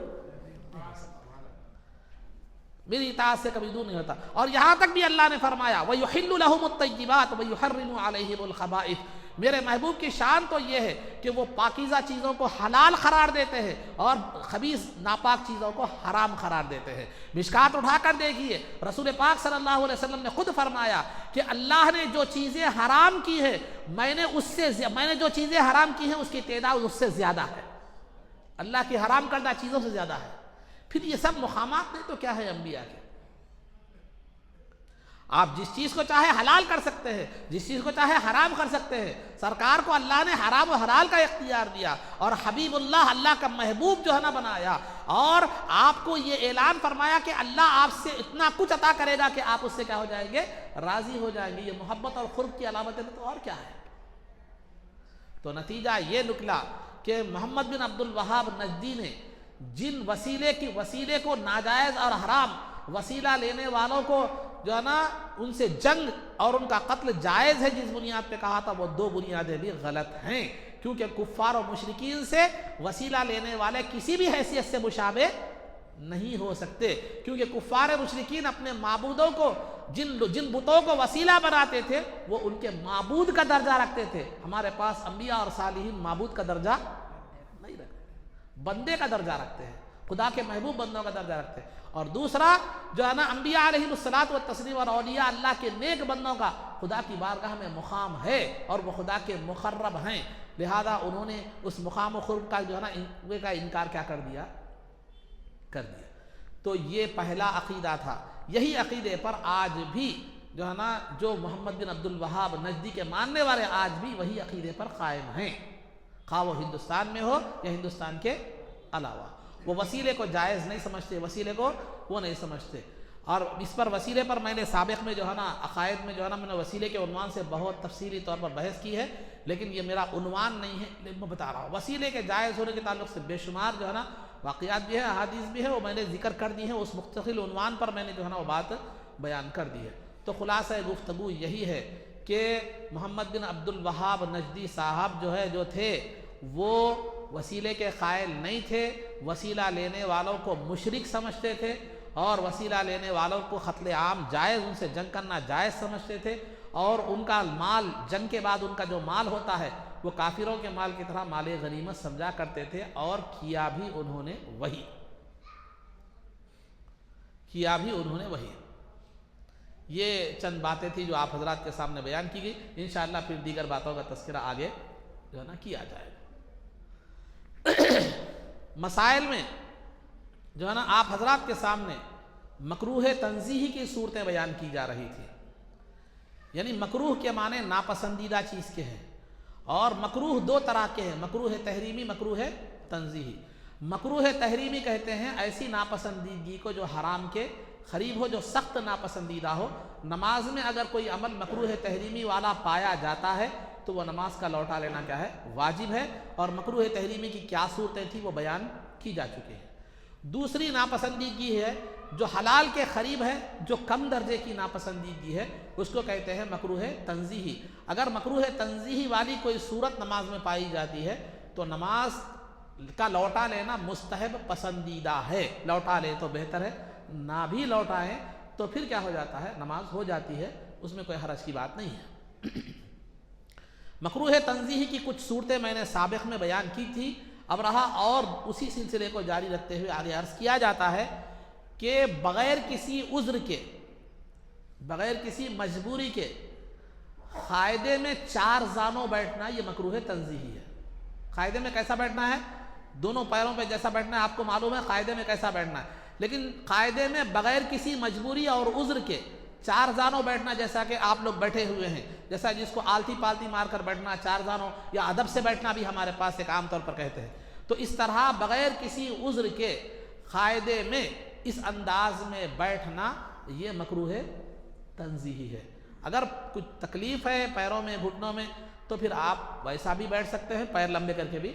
میری اطاعت سے کبھی دور نہیں ہوتا۔ اور یہاں تک بھی اللہ نے فرمایا وَيُحِلُّ لَهُمُ الطَّيِّبَاتُ وَيُحَرِّمُ عَلَيْهِمُ الْخَبَائِثَ، میرے محبوب کی شان تو یہ ہے کہ وہ پاکیزہ چیزوں کو حلال قرار دیتے ہیں اور خبیث ناپاک چیزوں کو حرام قرار دیتے ہیں۔ مشکات اٹھا کر دیکھیے، رسول پاک صلی اللہ علیہ وسلم نے خود فرمایا کہ اللہ نے جو چیزیں حرام کی ہیں، میں نے جو چیزیں حرام کی ہیں اس کی تعداد اس سے زیادہ ہے، اللہ کی حرام کردہ چیزوں سے زیادہ ہے۔ پھر یہ سب مقامات نہیں تو کیا ہے انبیاء کے؟ آپ جس چیز کو چاہے حلال کر سکتے ہیں، جس چیز کو چاہے حرام کر سکتے ہیں۔ سرکار کو اللہ نے حرام و حلال کا اختیار دیا، اور حبیب اللہ کا محبوب جو ہے نا بنایا، اور آپ کو یہ اعلان فرمایا کہ اللہ آپ سے اتنا کچھ عطا کرے گا کہ آپ اس سے کیا ہو جائیں گے؟ راضی ہو جائیں گے۔ یہ محبت اور قرب کی علامت ہے تو اور کیا ہے؟ تو نتیجہ یہ نکلا کہ محمد بن عبد الوہاب نجدی نے جن وسیلے کو ناجائز اور حرام وسیلہ لینے والوں کو جو ہے نا ان سے جنگ اور ان کا قتل جائز ہے جس بنیاد پہ کہا تھا، وہ دو بنیادیں بھی غلط ہیں، کیونکہ کفار و مشرکین سے وسیلہ لینے والے کسی بھی حیثیت سے مشابہ نہیں ہو سکتے، کیونکہ کفار مشرکین اپنے معبودوں کو جن بتوں کو وسیلہ بناتے تھے وہ ان کے معبود کا درجہ رکھتے تھے۔ ہمارے پاس انبیاء اور صالحین معبود کا درجہ نہیں رکھتے، بندے کا درجہ رکھتے ہیں، خدا کے محبوب بندوں کا درجہ رکھتے ہیں۔ اور دوسرا جو ہے نا انبیاء علیہ الصلاۃ والتسلیم اور اولیاء اللہ کے نیک بندوں کا خدا کی بارگاہ میں مقام ہے، اور وہ خدا کے مقرب ہیں، لہذا انہوں نے اس مقام و قرب کا جو ہے نا کا انکار کیا کر دیا؟ تو یہ پہلا عقیدہ تھا۔ یہی عقیدے پر آج بھی جو ہے نا جو محمد بن عبد الوہاب نجدی کے ماننے والے آج بھی وہی عقیدے پر قائم ہیں، خواہ وہ ہندوستان میں ہو یا ہندوستان کے علاوہ۔ وہ وسیلے کو جائز نہیں سمجھتے، وسیلے کو وہ نہیں سمجھتے۔ اور اس پر وسیلے پر میں نے سابق میں جو ہے نا عقائد میں جو ہے نا میں نے وسیلے کے عنوان سے بہت تفصیلی طور پر بحث کی ہے، لیکن یہ میرا عنوان نہیں ہے، میں بتا رہا ہوں وسیلے کے جائز ہونے کے تعلق سے بے شمار جو ہے نا واقعات بھی ہے، احادیث بھی ہے، وہ میں نے ذکر کر دی ہیں، اس مستقل عنوان پر میں نے جو ہے نا وہ بات بیان کر دی ہے۔ تو خلاصہ گفتگو یہی ہے کہ محمد بن عبد الوہاب نجدی صاحب جو تھے وہ وسیلے کے قائل نہیں تھے، وسیلہ لینے والوں کو مشرک سمجھتے تھے، اور وسیلہ لینے والوں کو قتل عام جائز، ان سے جنگ کرنا جائز سمجھتے تھے، اور ان کا مال جنگ کے بعد ان کا جو مال ہوتا ہے وہ کافروں کے مال کی طرح مال غنیمت سمجھا کرتے تھے، اور کیا بھی انہوں نے وہی۔ یہ چند باتیں تھی جو آپ حضرات کے سامنے بیان کی گئی، انشاءاللہ پھر دیگر باتوں کا تذکرہ آگے جو ہے نا کیا جائے گا۔ مسائل میں جو ہے نا آپ حضرات کے سامنے مکروہ تنزیہی کی صورتیں بیان کی جا رہی تھی، یعنی مکروہ کے معنی ناپسندیدہ چیز کے ہیں، اور مکروہ دو طرح کے ہیں، مکروہ تحریمی، مکروہ تنزیہی۔ مکروہ تحریمی کہتے ہیں ایسی ناپسندیدگی کو جو حرام کے قریب ہو، جو سخت ناپسندیدہ ہو۔ نماز میں اگر کوئی عمل مکروہ تحریمی والا پایا جاتا ہے تو وہ نماز کا لوٹا لینا کیا ہے؟ واجب ہے، اور مکروہ تحریمی کی کیا صورتیں تھیں وہ بیان کی جا چکی ہیں۔ دوسری ناپسندیدگی ہے جو حلال کے قریب ہے، جو کم درجے کی ناپسندیدگی ہے، اس کو کہتے ہیں مکروہ تنزیہی۔ اگر مکروہ تنزیہی والی کوئی صورت نماز میں پائی جاتی ہے تو نماز کا لوٹا لینا مستحب پسندیدہ ہے، لوٹا لے تو بہتر ہے، نہ بھی لوٹائیں تو پھر کیا ہو جاتا ہے، نماز ہو جاتی ہے، اس میں کوئی حرج کی بات نہیں ہے۔ مکروہ تنزیہی کی کچھ صورتیں میں نے سابق میں بیان کی تھی، اب رہا اور اسی سلسلے کو جاری رکھتے ہوئے آگے عرض کیا جاتا ہے کہ بغیر کسی عذر کے، بغیر کسی مجبوری کے قاعدے میں چار زانوں بیٹھنا یہ مکروہ تنزیہی ہے۔ قاعدے میں کیسا بیٹھنا ہے؟ دونوں پیروں پہ جیسا بیٹھنا ہے، آپ کو معلوم ہے قاعدے میں کیسا بیٹھنا ہے، لیکن قاعدے میں بغیر کسی مجبوری اور عذر کے چار زانوں بیٹھنا، جیسا کہ آپ لوگ بیٹھے ہوئے ہیں، جیسا جس کو آلتی پالتی مار کر بیٹھنا، چار زانوں یا ادب سے بیٹھنا بھی ہمارے پاس ایک عام طور پر کہتے ہیں، تو اس طرح بغیر کسی عذر کے قاعدے میں اس انداز میں بیٹھنا یہ مکروہ تنزیہی ہے۔ اگر کچھ تکلیف ہے پیروں میں، گھٹنوں میں، تو پھر آپ ویسا بھی بیٹھ سکتے ہیں، پیر لمبے کر کے بھی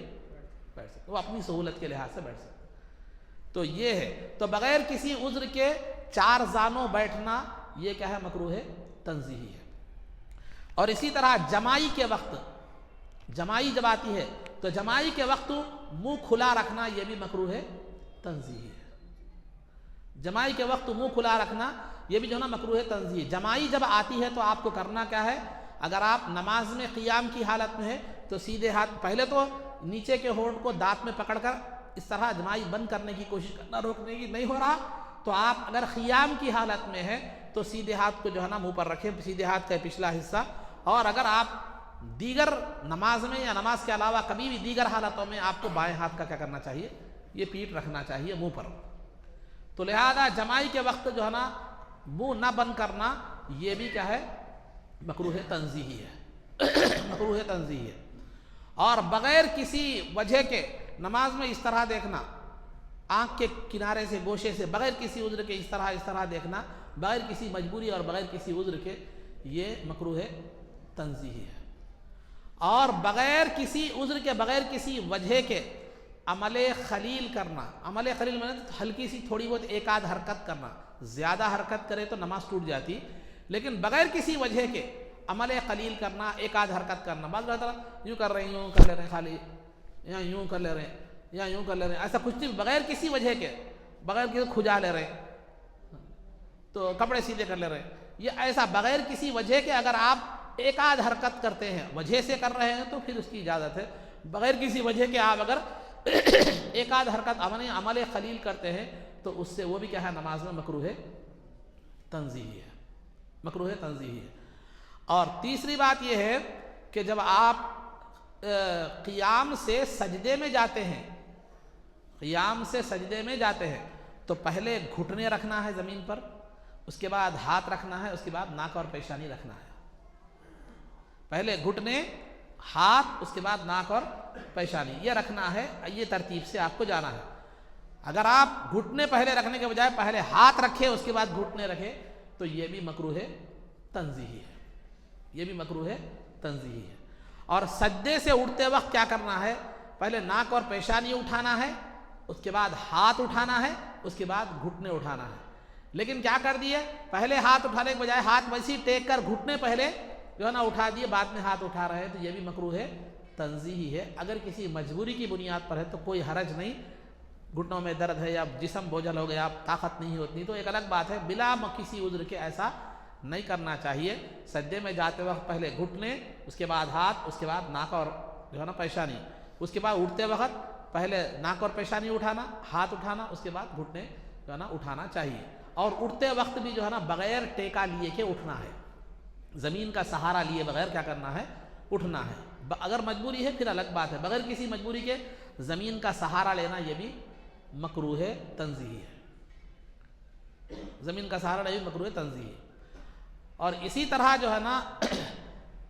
بیٹھ سکتے ہیں، وہ اپنی سہولت کے لحاظ سے بیٹھ سکتے ہیں۔ تو یہ ہے، تو بغیر کسی عذر کے چار زانوں بیٹھنا یہ کیا ہے، مکروہ تنزیہی ہے۔ اور اسی طرح جمائی کے وقت، جمائی جب آتی ہے تو جمائی کے وقت منہ کھلا رکھنا یہ بھی مکروہ تنزیہی ہے۔ جمائی کے وقت منہ کھلا رکھنا یہ بھی جو ہے نا مکروہ تنزیہی۔ جمائی جب آتی ہے تو آپ کو کرنا کیا ہے، اگر آپ نماز میں قیام کی حالت میں ہے تو سیدھے ہاتھ، پہلے تو نیچے کے ہونٹ کو دانت میں پکڑ کر اس طرح جمائی بند کرنے کی کوشش کرنا، روکنے کی، نہیں ہو رہا تو آپ اگر قیام کی حالت میں ہے تو سیدھے ہاتھ کو جو ہے نا منہ پر رکھیں، سیدھے ہاتھ کا پچھلا حصہ، اور اگر آپ دیگر نماز میں یا نماز کے علاوہ کبھی بھی دیگر حالتوں میں آپ کو بائیں ہاتھ کا کیا کرنا چاہیے، یہ پیٹھ رکھنا چاہیے منہ پر۔ تو لہذا جمائی کے وقت جو ہے نا منہ نہ بند کرنا یہ بھی کیا ہے، مکروہ تنزیہی ہے، مکروہ تنزیہی ہے۔ اور بغیر کسی وجہ کے نماز میں اس طرح دیکھنا، آنکھ کے کنارے سے، گوشے سے، بغیر کسی عذر کے اس طرح دیکھنا، بغیر کسی مجبوری اور بغیر کسی عذر کے، یہ مکروہ تنزیہی ہے۔ اور بغیر کسی عذر کے، بغیر کسی وجہ کے عمل خلیل کرنا، عمل خلیل میں ہلکی سی تھوڑی بہت ایک آدھ حرکت کرنا، زیادہ حرکت کرے تو نماز ٹوٹ جاتی، لیکن بغیر کسی وجہ کے عمل خلیل کرنا، ایک آدھ حرکت کرنا، بعض لوگ یوں کر رہے ہیں، یوں کر لے رہے ہیں خالی، یا یوں کر لے رہے ہیں، یا یوں کر لے رہے ہیں، ایسا کچھ نہیں، بغیر کسی وجہ کے، بغیر کسی کھجا لے رہے ہیں تو کپڑے سیدھے کر لے رہے ہیں، یہ ایسا بغیر کسی وجہ کے اگر آپ ایک آدھ حرکت کرتے ہیں، وجہ سے کر رہے ہیں تو پھر اس کی اجازت ہے۔ بغیر کسی وجہ کے آپ اگر ایک آدھ حرکت عمل خلیل کرتے ہیں تو اس سے وہ بھی کیا ہے، نماز میں مکروہ تنزیہی ہے، مکروہ تنزیہی ہے۔ اور تیسری بات یہ ہے کہ جب آپ قیام سے سجدے میں جاتے ہیں، قیام سے سجدے میں جاتے ہیں تو پہلے گھٹنے رکھنا ہے زمین پر، اس کے بعد ہاتھ رکھنا ہے، اس کے بعد ناک اور پیشانی رکھنا ہے۔ پہلے گھٹنے، ہاتھ، اس کے بعد ناک اور پیشانی، یہ رکھنا ہے، یہ ترتیب سے آپ کو جانا ہے۔ اگر آپ گھٹنے پہلے رکھنے کے بجائے پہلے ہاتھ رکھے اس کے بعد گھٹنے رکھے تو یہ بھی مکروہ تنزیہی ہے، یہ بھی مکروہ تنزیہی ہے۔ اور سجدے سے اٹھتے وقت کیا کرنا ہے، پہلے ناک اور پیشانی اٹھانا ہے، اس کے بعد ہاتھ اٹھانا ہے، اس کے بعد گھٹنے اٹھانا ہے۔ لیکن کیا کر دیے، پہلے ہاتھ اٹھانے کے بجائے ہاتھ ویسے ٹیک کر گھٹنے پہلے جو ہے نا اٹھا دیے، بعد میں ہاتھ اٹھا رہے ہیں، تو یہ بھی مکروہ تنزیہی ہے۔ اگر کسی مجبوری کی بنیاد پر ہے تو کوئی حرج نہیں، گھٹنوں میں درد ہے یا جسم بوجھل ہو گیا، طاقت نہیں ہوتی تو ایک الگ بات ہے، بلا کسی عذر کے ایسا نہیں کرنا چاہیے۔ سجدے میں جاتے وقت پہلے گھٹنے، اس کے بعد ہاتھ، اس کے بعد ناک اور جو ہے نا پیشانی، اس کے بعد اٹھتے وقت پہلے ناک اور پیشانی اٹھانا، ہاتھ اٹھانا، اس کے بعد گھٹنے جو ہے نا اٹھانا چاہیے۔ اور اٹھتے وقت بھی جو ہے نا بغیر ٹیکا لیے کے اٹھنا ہے، زمین کا سہارا لیے بغیر کیا کرنا ہے، اٹھنا ہے۔ اگر مجبوری ہے پھر الگ بات ہے، بغیر کسی مجبوری کے زمین کا سہارا لینا یہ بھی مکروہ تنزیہی ہے، زمین کا سہارا لینا مکروہ تنزیہی ہے۔ اور اسی طرح جو ہے نا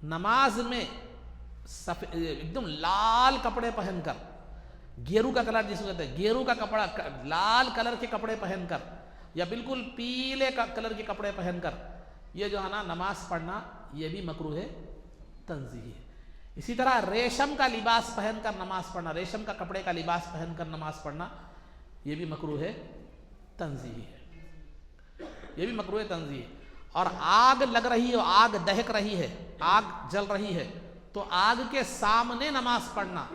نماز میں ایک دم لال کپڑے پہن کر، گیرو کا کلر جس کو کہتے ہیں، گیرو کا کپڑا، لال کلر کے کپڑے پہن کر یا بالکل پیلے کلر کے کپڑے پہن کر یہ جو ہے نا نماز پڑھنا یہ بھی مکروہ تنزیہی ہے۔ اسی طرح ریشم کا لباس پہن کر نماز پڑھنا، ریشم کا کپڑے کا لباس پہن کر نماز پڑھنا یہ بھی مکروہ تنزیہی ہے، یہ بھی مکروہ تنزیہی ہے۔ اور آگ لگ رہی ہو، آگ دہک رہی ہے، آگ جل رہی ہے تو آگ کے سامنے نماز پڑھنا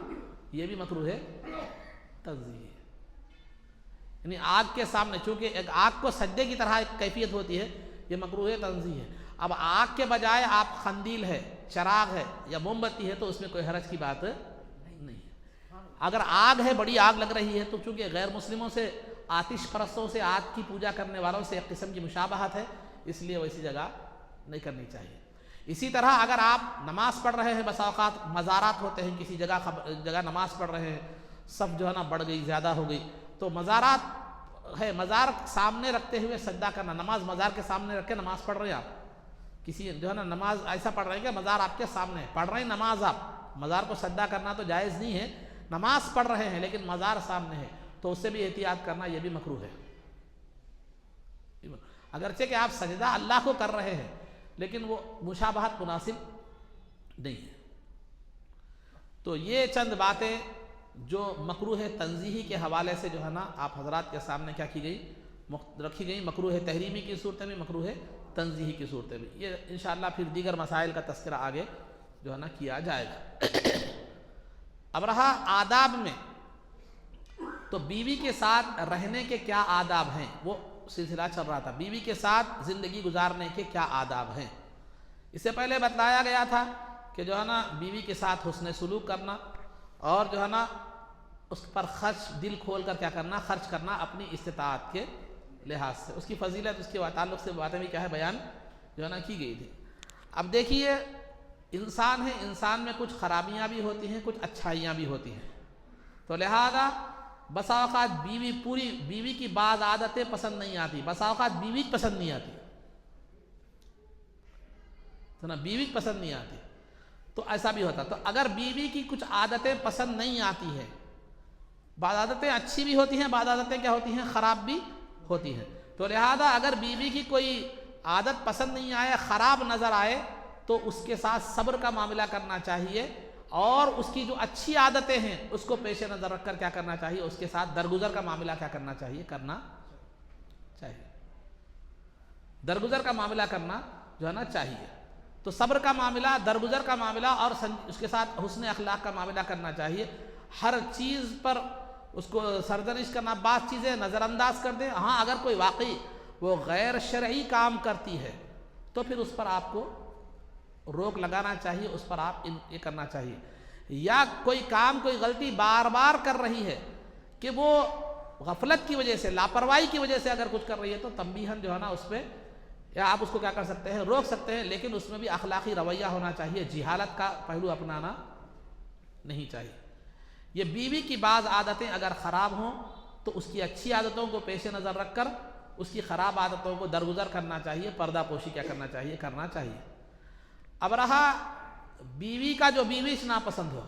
یہ بھی مکروہ تنزیہی ہے. یعنی آگ کے سامنے، چونکہ ایک آگ کو سجدے کی طرح ایک کیفیت ہوتی ہے، یہ مکروہ تنزیہی ہے. اب آگ کے بجائے آپ خندیل ہے، چراغ ہے یا موم بتی ہے تو اس میں کوئی حرج کی بات نہیں ہے. اگر آگ ہے، بڑی آگ لگ رہی ہے، تو چونکہ غیر مسلموں سے، آتش پرستوں سے، آگ کی پوجا کرنے والوں سے ایک قسم کی مشابہت ہے، اس لیے ویسی جگہ نہیں کرنی چاہیے. اسی طرح اگر آپ نماز پڑھ رہے ہیں، بسا اوقات مزارات ہوتے ہیں، کسی جگہ نماز پڑھ رہے ہیں، صف جو ہے نا بڑھ گئی، زیادہ ہو گئی، تو مزارات ہے، مزار سامنے رکھتے ہوئے سجدہ کرنا، نماز مزار کے سامنے رکھ کے نماز پڑھ رہے ہیں آپ، کسی جو ہے نا نماز ایسا پڑھ رہے ہیں کہ مزار آپ کے سامنے ہے، پڑھ رہے ہیں نماز، آپ مزار کو سجدہ کرنا تو جائز نہیں ہے، نماز پڑھ رہے ہیں لیکن مزار سامنے ہے، تو اس سے بھی احتیاط کرنا، یہ بھی مکروہ ہے. اگرچہ کہ آپ سجدہ اللہ کو کر رہے ہیں لیکن وہ مشابہت مناسب نہیں ہے. تو یہ چند باتیں جو مکروہ تنزیہی کے حوالے سے جو ہے نا آپ حضرات کے سامنے کیا کی گئی، رکھی گئی. مکروہ تحریمی کی صورتیں بھی، مکروہ تنزیہی کی صورتیں بھی. یہ انشاءاللہ پھر دیگر مسائل کا تذکرہ آگے جو ہے نا کیا جائے گا. اب رہا آداب میں، تو بیوی کے ساتھ رہنے کے کیا آداب ہیں، وہ سلسلہ چل رہا تھا. بیوی کے ساتھ زندگی گزارنے کے کیا آداب ہیں. اس سے پہلے بتلایا گیا تھا کہ جو ہے نا بیوی کے ساتھ حسن سلوک کرنا، اور جو ہے نا اس پر خرچ دل کھول کر کیا کرنا، خرچ کرنا اپنی استطاعت کے لحاظ سے. اس کی فضیلت، اس کے تعلق سے باتیں بھی کیا ہے بیان جو ہے نا کی گئی تھی. اب دیکھیے، انسان ہے، انسان میں کچھ خرابیاں بھی ہوتی ہیں، کچھ اچھائیاں بھی ہوتی ہیں. تو لہذا بسا اوقات بیوی کی بعض عادتیں پسند نہیں آتی، بسا اوقات بیوی پسند نہیں آتی، تو نا بیوی پسند نہیں آتی، تو ایسا بھی ہوتا. تو اگر بیوی کی کچھ عادتیں پسند نہیں آتی ہیں، بعض عادتیں اچھی بھی ہوتی ہیں، بعض عادتیں کیا ہوتی ہیں، خراب بھی ہوتی ہیں. تو لہذا اگر بیوی کی کوئی عادت پسند نہیں آئے، خراب نظر آئے، تو اس کے ساتھ صبر کا معاملہ کرنا چاہیے، اور اس کی جو اچھی عادتیں ہیں اس کو پیش نظر رکھ کر کیا کرنا چاہیے، اس کے ساتھ درگزر کا معاملہ کیا کرنا چاہیے، کرنا چاہیے، درگزر کا معاملہ کرنا جو ہے نا چاہیے. تو صبر کا معاملہ، درگزر کا معاملہ، اور اس کے ساتھ حسن اخلاق کا معاملہ کرنا چاہیے. ہر چیز پر اس کو سرزنش کرنا، بعض چیزیں نظر انداز کر دیں. ہاں اگر کوئی واقعی وہ غیر شرعی کام کرتی ہے تو پھر اس پر آپ کو روک لگانا چاہیے، اس پر آپ یہ کرنا چاہیے. یا کوئی کام، کوئی غلطی بار بار کر رہی ہے کہ وہ غفلت کی وجہ سے، لاپرواہی کی وجہ سے اگر کچھ کر رہی ہے، تو تنبیہاً جو ہے نا اس پہ یا آپ اس کو کیا کر سکتے ہیں، روک سکتے ہیں. لیکن اس میں بھی اخلاقی رویہ ہونا چاہیے، جہالت کا پہلو اپنانا نہیں چاہیے. یہ بیوی کی بعض عادتیں اگر خراب ہوں تو اس کی اچھی عادتوں کو پیش نظر رکھ کر اس کی خراب عادتوں کو درگزر کرنا چاہیے، پردہ پوشی کیا کرنا چاہیے، کرنا چاہیے. اب رہا بیوی کا جو بیوی سے ناپسند ہو،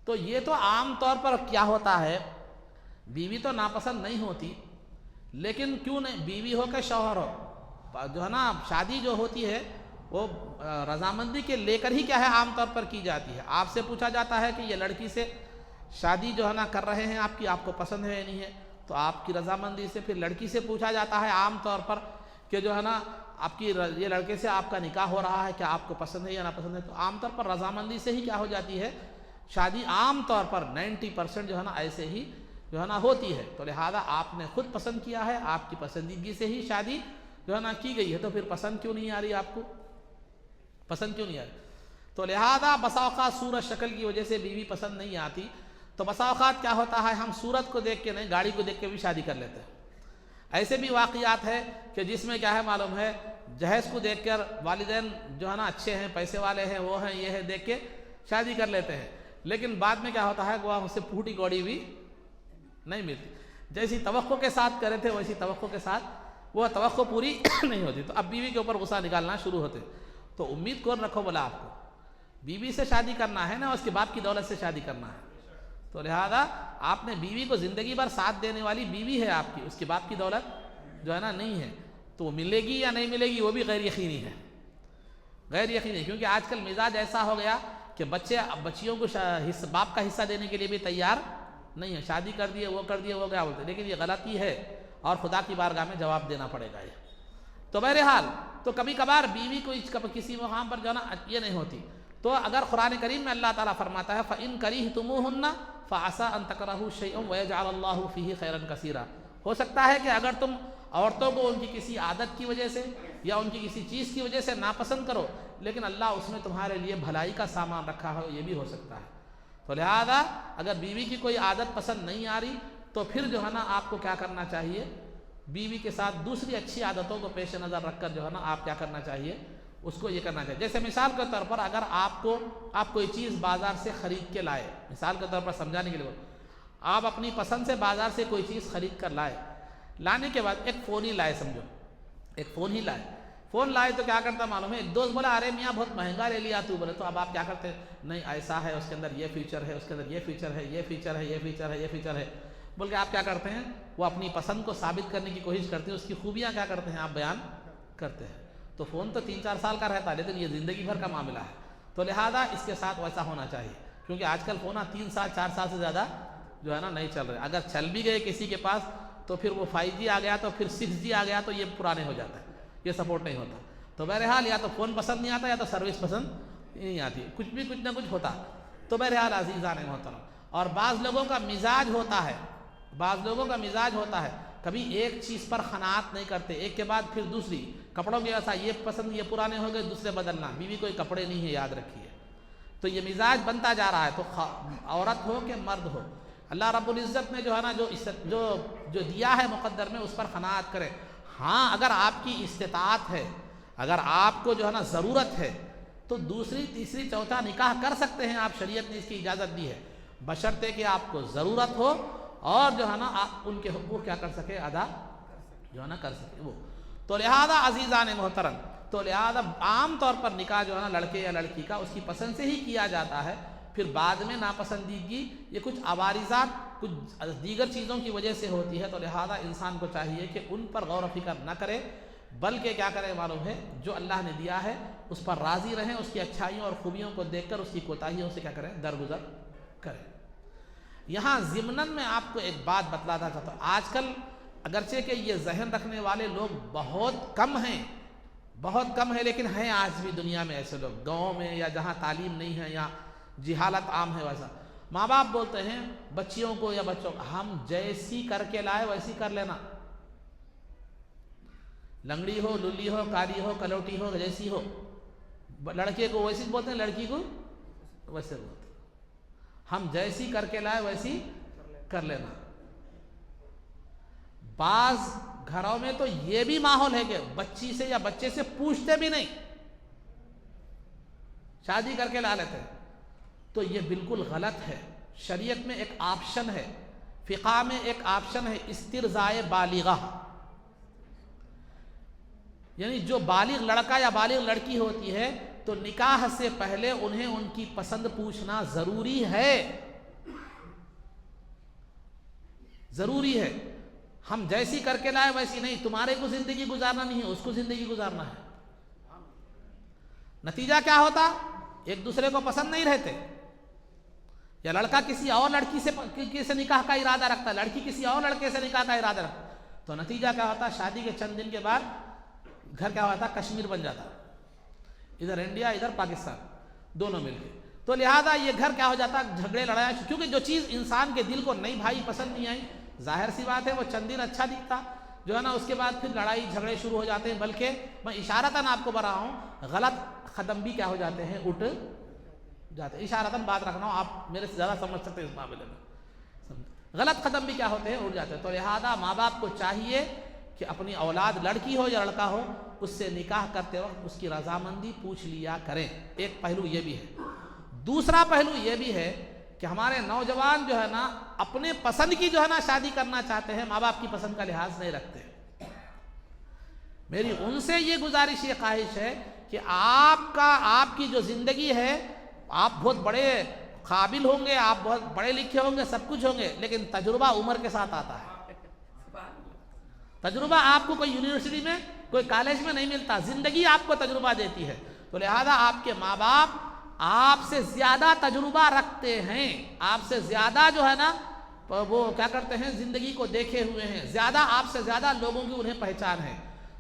تو یہ تو عام طور پر کیا ہوتا ہے، بیوی تو ناپسند نہیں ہوتی، لیکن کیوں نہیں، بیوی ہو کہ شوہر ہو، جو ہے نا شادی جو ہوتی ہے وہ رضامندی کے لے کر ہی کیا ہے عام طور پر کی جاتی ہے. آپ سے پوچھا جاتا ہے کہ یہ لڑکی سے شادی جو ہے نا کر رہے ہیں آپ کی، آپ کو پسند ہے یا نہیں ہے، تو آپ کی رضامندی سے. پھر لڑکی سے پوچھا جاتا ہے عام طور پر کہ جو ہے نا آپ کی یہ لڑکے سے آپ کا نکاح ہو رہا ہے، کیا آپ کو پسند ہے یا ناپسند ہے، تو عام طور پر رضامندی سے ہی کیا ہو جاتی ہے شادی. عام طور پر 90% جو ہے نا ایسے ہی جو ہے نا ہوتی ہے. تو لہذا آپ نے خود پسند کیا ہے، آپ کی پسندیدگی سے ہی شادی جو ہے نا کی گئی ہے، تو پھر پسند کیوں نہیں آ رہی، آپ کو پسند کیوں نہیں آ رہی. تو لہذا بسا اوقات صورت شکل کی وجہ سے بیوی پسند نہیں آتی، تو بسا اوقات کیا ہوتا ہے، ہم صورت کو دیکھ کے نہیں، گاڑی کو دیکھ کے بھی شادی کر لیتے ہیں. ایسے بھی واقعات ہے کہ جس میں کیا ہے معلوم ہے، جہیز کو دیکھ کر والدین جو ہے نا اچھے ہیں، پیسے والے ہیں، وہ ہیں، یہ ہے، دیکھ کے شادی کر لیتے ہیں. لیکن بعد میں کیا ہوتا ہے کہ وہ اسے پھوٹی کوڑی بھی نہیں ملتی. جیسی توقع کے ساتھ کرے تھے ویسی توقع کے ساتھ وہ توقع پوری نہیں ہوتی. تو اب بیوی کے اوپر غصہ نکالنا شروع ہوتے. تو امید کون رکھو بولا آپ کو، بیوی سے شادی کرنا ہے نا، اس کے باپ کی دولت سے شادی کرنا ہے. تو لہذا آپ نے بیوی کو زندگی بھر ساتھ دینے والی بیوی ہے آپ کی، اس کے باپ کی دولت جو ہے نا نہیں ہے، تو وہ ملے گی یا نہیں ملے گی وہ بھی غیر یقینی ہے، غیر یقینی. کیونکہ آج کل مزاج ایسا ہو گیا کہ بچیوں کو باپ کا حصہ دینے کے لیے بھی تیار نہیں ہے. شادی کر دیے، وہ کر دیے، وہ کیا بولتے. لیکن یہ غلطی ہے اور خدا کی بارگاہ میں جواب دینا پڑے گا یہ. تو بہرحال تو کبھی کبھار بیوی کو کسی مقام پر جو ہے نا یہ نہیں ہوتی. تو اگر قرآن کریم میں اللہ تعالیٰ فرماتا ہے فَإِن كَرِهْتُمُوهُنَّ فَعَسَىٰ أَن تَكْرَهُوا شَيْئًا وَيَجْعَلَ اللَّهُ فِيهِ خَيْرًا كَثِيرًا، ہو سکتا ہے کہ اگر تم عورتوں کو ان کی کسی عادت کی وجہ سے یا ان کی کسی چیز کی وجہ سے ناپسند کرو، لیکن اللہ اس میں تمہارے لیے بھلائی کا سامان رکھا ہو، یہ بھی ہو سکتا ہے۔ تو لہذا اگر بیوی کی کوئی عادت پسند نہیں آ رہی تو پھر جو ہے نا آپ کو کیا کرنا چاہیے، بیوی کے ساتھ دوسری اچھی عادتوں کو پیش نظر رکھ کر جو ہے نا آپ کیا کرنا چاہیے، اس کو یہ کرنا چاہیے۔ جیسے مثال کے طور پر اگر آپ کوئی چیز بازار سے خرید کے لائے، مثال کے طور پر سمجھانے کے لیے آپ اپنی پسند سے بازار سے کوئی چیز خرید کر لائے، لانے کے بعد ایک فون ہی لائے، سمجھو ایک فون ہی لائے، فون لائے تو کیا کرتا معلوم ہے، ایک دوست بولا ارے میاں بہت مہنگا لے لیا تو، بولے تو اب آپ کیا کرتے ہیں، نہیں ایسا ہے، اس کے اندر یہ فیچر ہے، اس کے اندر یہ فیچر ہے، یہ فیچر ہے، یہ فیچر ہے، یہ فیچر ہے، بول کے آپ کیا کرتے ہیں، وہ اپنی پسند کو ثابت کرنے کی کوشش کرتے ہیں، اس کی خوبیاں کیا کرتے ہیں آپ بیان کرتے ہیں۔ تو فون تو 3-4 سال کا رہتا ہے، لیکن یہ زندگی بھر کا معاملہ ہے، تو لہذا اس کے ساتھ ویسا ہونا چاہیے، کیونکہ آج کل فون 3 سال 4 سال سے زیادہ جو ہے نا نہیں چل رہے، اگر چل بھی گئے کسی کے پاس تو پھر وہ 5G آ گیا تو پھر 6G آ گیا تو یہ پرانے ہو جاتا ہے، یہ سپورٹ نہیں ہوتا۔ تو بہرحال یا تو فون پسند نہیں آتا یا تو سروس پسند نہیں آتی، کچھ نہ کچھ ہوتا۔ تو بہرحال عزیزان محترم، اور بعض لوگوں کا مزاج ہوتا ہے، کبھی ایک چیز پر قناعت نہیں کرتے، ایک کے بعد پھر دوسری، کپڑوں کے ایسا یہ پسند، یہ پرانے ہو گئے دوسرے بدلنا، بیوی کوئی کپڑے نہیں ہے یاد رکھیے، تو یہ مزاج بنتا جا رہا ہے، تو عورت ہو کہ مرد ہو، اللہ رب العزت نے جو ہے نا جو دیا ہے مقدر میں اس پر قناعت کرے۔ ہاں اگر آپ کی استطاعت ہے، اگر آپ کو جو ہے نا ضرورت ہے تو دوسری تیسری چوتھا نکاح کر سکتے ہیں آپ، شریعت نے اس کی اجازت دی ہے، بشرطے کہ آپ کو ضرورت ہو اور جو ہے نا آپ ان کے حقوق کیا کر سکے، ادا جو ہے نا کر سکے وہ۔ تو لہذا عزیزان محترم، تو لہذا عام طور پر نکاح جو ہے نا لڑکے یا لڑکی کا اس کی پسند سے ہی کیا جاتا ہے، پھر بعد میں ناپسندیدگی یہ کچھ عوارضات کچھ دیگر چیزوں کی وجہ سے ہوتی ہے، تو لہذا انسان کو چاہیے کہ ان پر غور و فکر نہ کرے، بلکہ کیا کرے معلوم ہے، جو اللہ نے دیا ہے اس پر راضی رہیں، اس کی اچھائیوں اور خوبیوں کو دیکھ کر اس کی کوتاہیوں سے کیا کریں، درگزر کریں۔ یہاں ضمناً میں آپ کو ایک بات بتلانا چاہتا ہوں، آج کل اگرچہ کہ یہ ذہن رکھنے والے لوگ بہت کم ہیں، لیکن ہیں آج بھی دنیا میں ایسے لوگ، گاؤں میں یا جہاں تعلیم نہیں ہے یا جہالت عام ہے، ویسا ماں باپ بولتے ہیں بچیوں کو یا بچوں کو ہم جیسی کر کے لائے ویسی کر لینا، لنگڑی ہو، للی ہو، کالی ہو، کلوٹی ہو، جیسی ہو، لڑکے کو ویسی بولتے ہیں، لڑکی کو ویسے بولتے ہیں، ہم جیسی کر کے لائے ویسی کر لینا۔ بعض گھروں میں تو یہ بھی ماحول ہے کہ بچی سے یا بچے سے پوچھتے بھی نہیں، شادی کر کے لا لیتے ہیں، تو یہ بالکل غلط ہے۔ شریعت میں ایک آپشن ہے، فقہ میں ایک آپشن ہے، استرضاء بالغہ، یعنی جو بالغ لڑکا یا بالغ لڑکی ہوتی ہے تو نکاح سے پہلے انہیں ان کی پسند پوچھنا ضروری ہے، ضروری ہے۔ ہم جیسی کر کے لائے ویسی نہیں، تمہارے کو زندگی گزارنا نہیں ہے، اس کو زندگی گزارنا ہے۔ نتیجہ کیا ہوتا، ایک دوسرے کو پسند نہیں رہتے، یا لڑکا کسی اور لڑکی سے نکاح کا ارادہ رکھتا ہے، لڑکی کسی اور لڑکے سے نکاح کا ارادہ رکھتا ہے، تو نتیجہ کیا ہوتا، شادی کے چند دن کے بعد گھر کیا ہوتا، کشمیر بن جاتا، ادھر انڈیا ادھر پاکستان دونوں مل کے۔ تو لہذا یہ گھر کیا ہو جاتا، جھگڑے لڑائی، کیونکہ جو چیز انسان کے دل کو نہیں بھائی پسند نہیں آئی، ظاہر سی بات ہے وہ چند دن اچھا دکھتا جو ہے نا، اس کے بعد پھر لڑائی جھگڑے شروع ہو جاتے ہیں، بلکہ میں اشارتاً آپ کو بتا رہا ہوں غلط قدم بھی کیا ہو جاتے ہیں، اٹھ جاتے ہیں، اشارتاً بات رکھنا ہوں، آپ میرے سے زیادہ سمجھ سکتے ہیں اس معاملے میں، غلط قدم بھی کیا ہوتے ہیں، اٹھ جاتے ہیں۔ تو لہذا ماں باپ کو چاہیے کہ اپنی اولاد لڑکی ہو یا لڑکا ہو اس سے نکاح کرتے وقت اس کی رضامندی پوچھ لیا کریں، ایک پہلو یہ بھی ہے۔ دوسرا پہلو یہ بھی ہے کہ ہمارے نوجوان جو ہے نا اپنے پسند کی جو ہے نا شادی کرنا چاہتے ہیں، ماں باپ کی پسند کا لحاظ نہیں رکھتے۔ میری ان سے یہ گزارش، یہ خواہش ہے کہ آپ کی جو زندگی ہے، آپ بہت بڑے قابل ہوں گے، آپ بہت پڑھے لکھے ہوں گے، سب کچھ ہوں گے، لیکن تجربہ عمر کے ساتھ آتا ہے۔ تجربہ آپ کو کوئی یونیورسٹی میں کوئی کالج میں نہیں ملتا، زندگی آپ کو تجربہ دیتی ہے۔ تو لہذا آپ کے ماں باپ آپ سے زیادہ تجربہ رکھتے ہیں، آپ سے زیادہ جو ہے نا وہ کیا کرتے ہیں، زندگی کو دیکھے ہوئے ہیں، زیادہ آپ سے زیادہ لوگوں کی انہیں پہچان ہے۔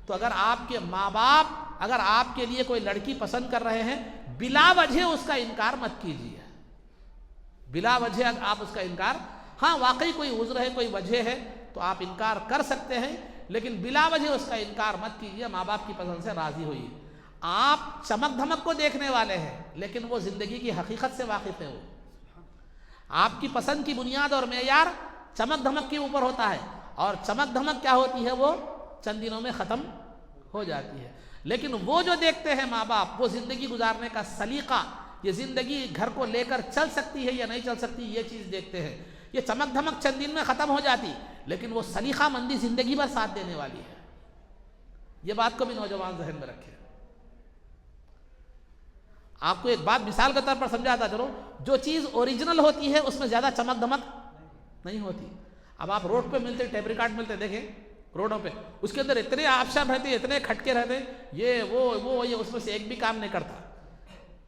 تو اگر آپ کے ماں باپ اگر آپ کے لیے کوئی لڑکی پسند کر رہے ہیں، بلا وجہ اس کا انکار مت کیجیے، بلا وجہ آپ اس کا انکار، ہاں واقعی کوئی عذر ہے، کوئی وجہ ہے تو آپ انکار کر سکتے ہیں، لیکن بلا وجہ اس کا انکار مت کیجیے، ماں باپ کی پسند سے راضی ہوئیے۔ آپ چمک دھمک کو دیکھنے والے ہیں لیکن وہ زندگی کی حقیقت سے واقف ہے، وہ آپ کی پسند کی بنیاد اور معیار چمک دھمک کے اوپر ہوتا ہے، اور چمک دھمک کیا ہوتی ہے وہ چند دنوں میں ختم ہو جاتی ہے، لیکن وہ جو دیکھتے ہیں ماں باپ، وہ زندگی گزارنے کا سلیقہ، یہ زندگی گھر کو لے کر چل سکتی ہے یا نہیں چل سکتی، یہ چیز دیکھتے ہیں۔ یہ چمک دھمک چند دن میں ختم ہو جاتی لیکن وہ سلیقہ مندی زندگی بھر ساتھ دینے والی ہے، یہ بات کو بھی نوجوان ذہن میں رکھیں۔ آپ کو ایک بات مثال کے طور پر سمجھاتا چلو، جو چیز اوریجنل ہوتی ہے اس میں زیادہ چمک دھمک نہیں ہوتی۔ اب آپ روڈ پہ ملتے، ٹیپ ریکارڈ ملتے، دیکھیں روڈوں پہ، اس کے اندر اتنے آپشن رہتے ہیں، اتنے کھٹکے رہتے ہیں، یہ اس میں سے ایک بھی کام نہیں کرتا،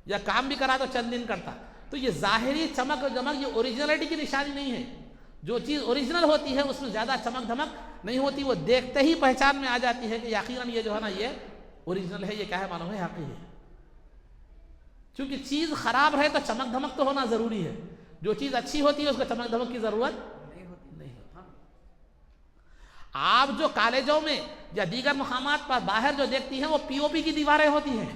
یا کام بھی کرا تو چند دن کرتا۔ تو یہ ظاہری چمک و دمک یہ اوریجنلٹی کی نشانی نہیں ہے۔ جو چیز اوریجنل ہوتی ہے اس میں زیادہ چمک دھمک نہیں ہوتی، وہ دیکھتے ہی پہچان میں آ جاتی ہے کہ یقیناً یہ جو ہے نا یہ اوریجنل ہے، یہ کیا ہے معلوم ہے، حقیقی ہے۔ چونکہ چیز خراب ہے تو چمک دھمک تو ہونا ضروری ہے، جو چیز اچھی ہوتی ہے اس کو چمک دھمک کی ضرورت نہیں ہوتی۔ آپ جو کالجوں میں یا دیگر مقامات پر باہر جو دیکھتی ہیں وہ پی او پی کی دیواریں ہوتی ہیں،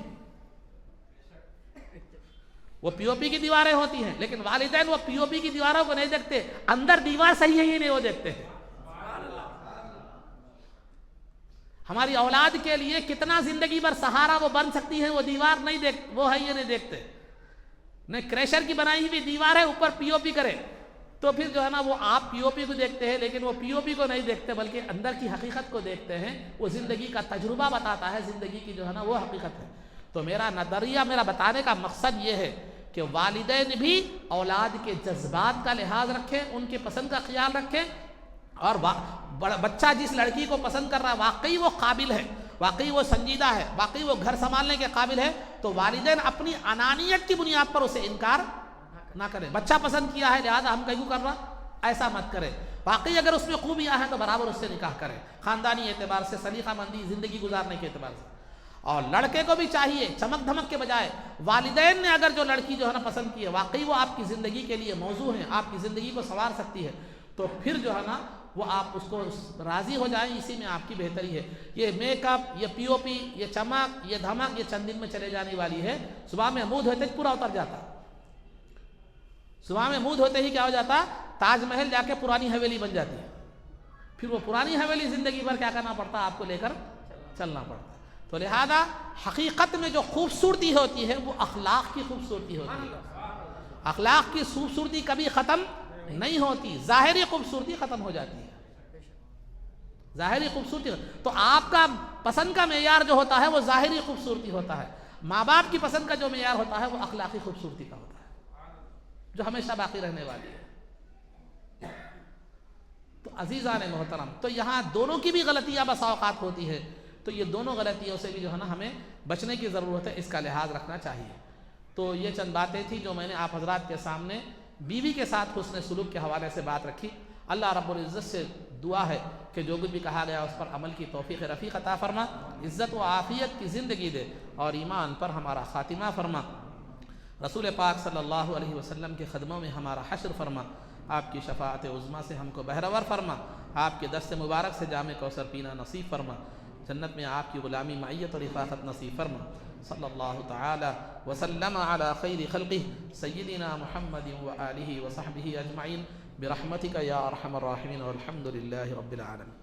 وہ پی او پی کی دیواریں ہوتی ہیں، لیکن والدین وہ پی او پی کی دیواروں کو نہیں دیکھتے، اندر دیوار صحیح ہے یہ نہیں وہ دیکھتے ہیں۔ ہماری اولاد کے لیے کتنا زندگی بھر سہارا وہ بن سکتی ہے، وہ دیوار نہیں وہ ہے یہ نہیں دیکھتے۔ نہیں کریشر کی بنائی ہوئی دیوار ہے، اوپر پی او پی کرے تو پھر جو ہے نا وہ آپ پی او پی کو دیکھتے ہیں لیکن وہ پی او پی کو نہیں دیکھتے، بلکہ اندر کی حقیقت کو دیکھتے ہیں۔ وہ زندگی کا تجربہ بتاتا ہے، زندگی کی جو ہے نا وہ حقیقت ہے۔ تو میرا نظریہ، میرا بتانے کا مقصد یہ ہے کہ والدین بھی اولاد کے جذبات کا لحاظ رکھیں، ان کے پسند کا خیال رکھیں، اور بچہ جس لڑکی کو پسند کر رہا ہے واقعی وہ قابل ہے، واقعی وہ سنجیدہ ہے، واقعی وہ گھر سنبھالنے کے قابل ہے، تو والدین اپنی انانیت کی بنیاد پر اسے انکار نہ کریں۔ بچہ پسند کیا ہے لہذا ہم کیوں کر رہا، ایسا مت کریں۔ واقعی اگر اس میں خوبیاں ہیں تو برابر اس سے نکاح کریں، خاندانی اعتبار سے، سلیقہ مندی زندگی گزارنے کے اعتبار سے۔ اور لڑکے کو بھی چاہیے چمک دھمک کے بجائے، والدین نے اگر جو لڑکی جو ہے نا پسند کی ہے واقعی وہ آپ کی زندگی کے لیے موضوع ہے، آپ کی زندگی کو سنوار سکتی ہے، تو پھر جو ہے نا وہ آپ اس کو راضی ہو جائیں، اسی میں آپ کی بہتری ہے۔ یہ میک اپ، یہ پی او پی، یہ چمک، یہ دھمک، یہ چند دن میں چلے جانے والی ہے۔ صبح میں محمود ہوتے ہی پورا اتر جاتا، صبح میں محمود ہوتے ہی کیا ہو جاتا، تاج محل جا کے پرانی حویلی بن جاتی ہے، پھر وہ پرانی حویلی زندگی بھر کیا کرنا پڑتا، آپ کو لے کر چلنا پڑتا۔ تو لہذا حقیقت میں جو خوبصورتی ہوتی ہے وہ اخلاق کی خوبصورتی ہوتی ہے۔ اخلاق کی خوبصورتی کبھی ختم نہیں ہوتی، ظاہری خوبصورتی ختم ہو جاتی ہے، ظاہری خوبصورتی۔ تو آپ کا پسند کا معیار جو ہوتا ہے وہ ظاہری خوبصورتی ہوتا ہے، ماں باپ کی پسند کا جو معیار ہوتا ہے وہ اخلاقی خوبصورتی کا ہوتا ہے، جو ہمیشہ باقی رہنے والی ہے۔ تو عزیزان محترم، تو یہاں دونوں کی بھی غلطیاں بسا اوقات ہوتی ہے، تو یہ دونوں غلطیوں سے بھی جو ہے نا ہمیں بچنے کی ضرورت ہے، اس کا لحاظ رکھنا چاہیے۔ تو یہ چند باتیں تھیں جو میں نے آپ حضرات کے سامنے بیوی کے ساتھ حسن سلوک کے حوالے سے بات رکھی۔ اللہ رب العزت سے دعا ہے کہ جو کچھ بھی کہا گیا اس پر عمل کی توفیق رفیق عطا فرما، عزت و عافیت کی زندگی دے اور ایمان پر ہمارا خاتمہ فرما، رسول پاک صلی اللہ علیہ وسلم کے قدموں میں ہمارا حشر فرما، آپ کی شفاعت عظمیٰ سے ہم کو بہرور فرما، آپ کے دست مبارک سے جام کوثر پینا نصیب فرما، جنت میں آپ کی غلامی معیت اور رفاقت نصیب فرما۔ صلی اللہ تعالی وسلم علی خیر خلقہ سیدنا محمد وآلہ وصحبہ اجمعین برحمتک یا ارحم الراحمین والحمد للہ رب العالمین۔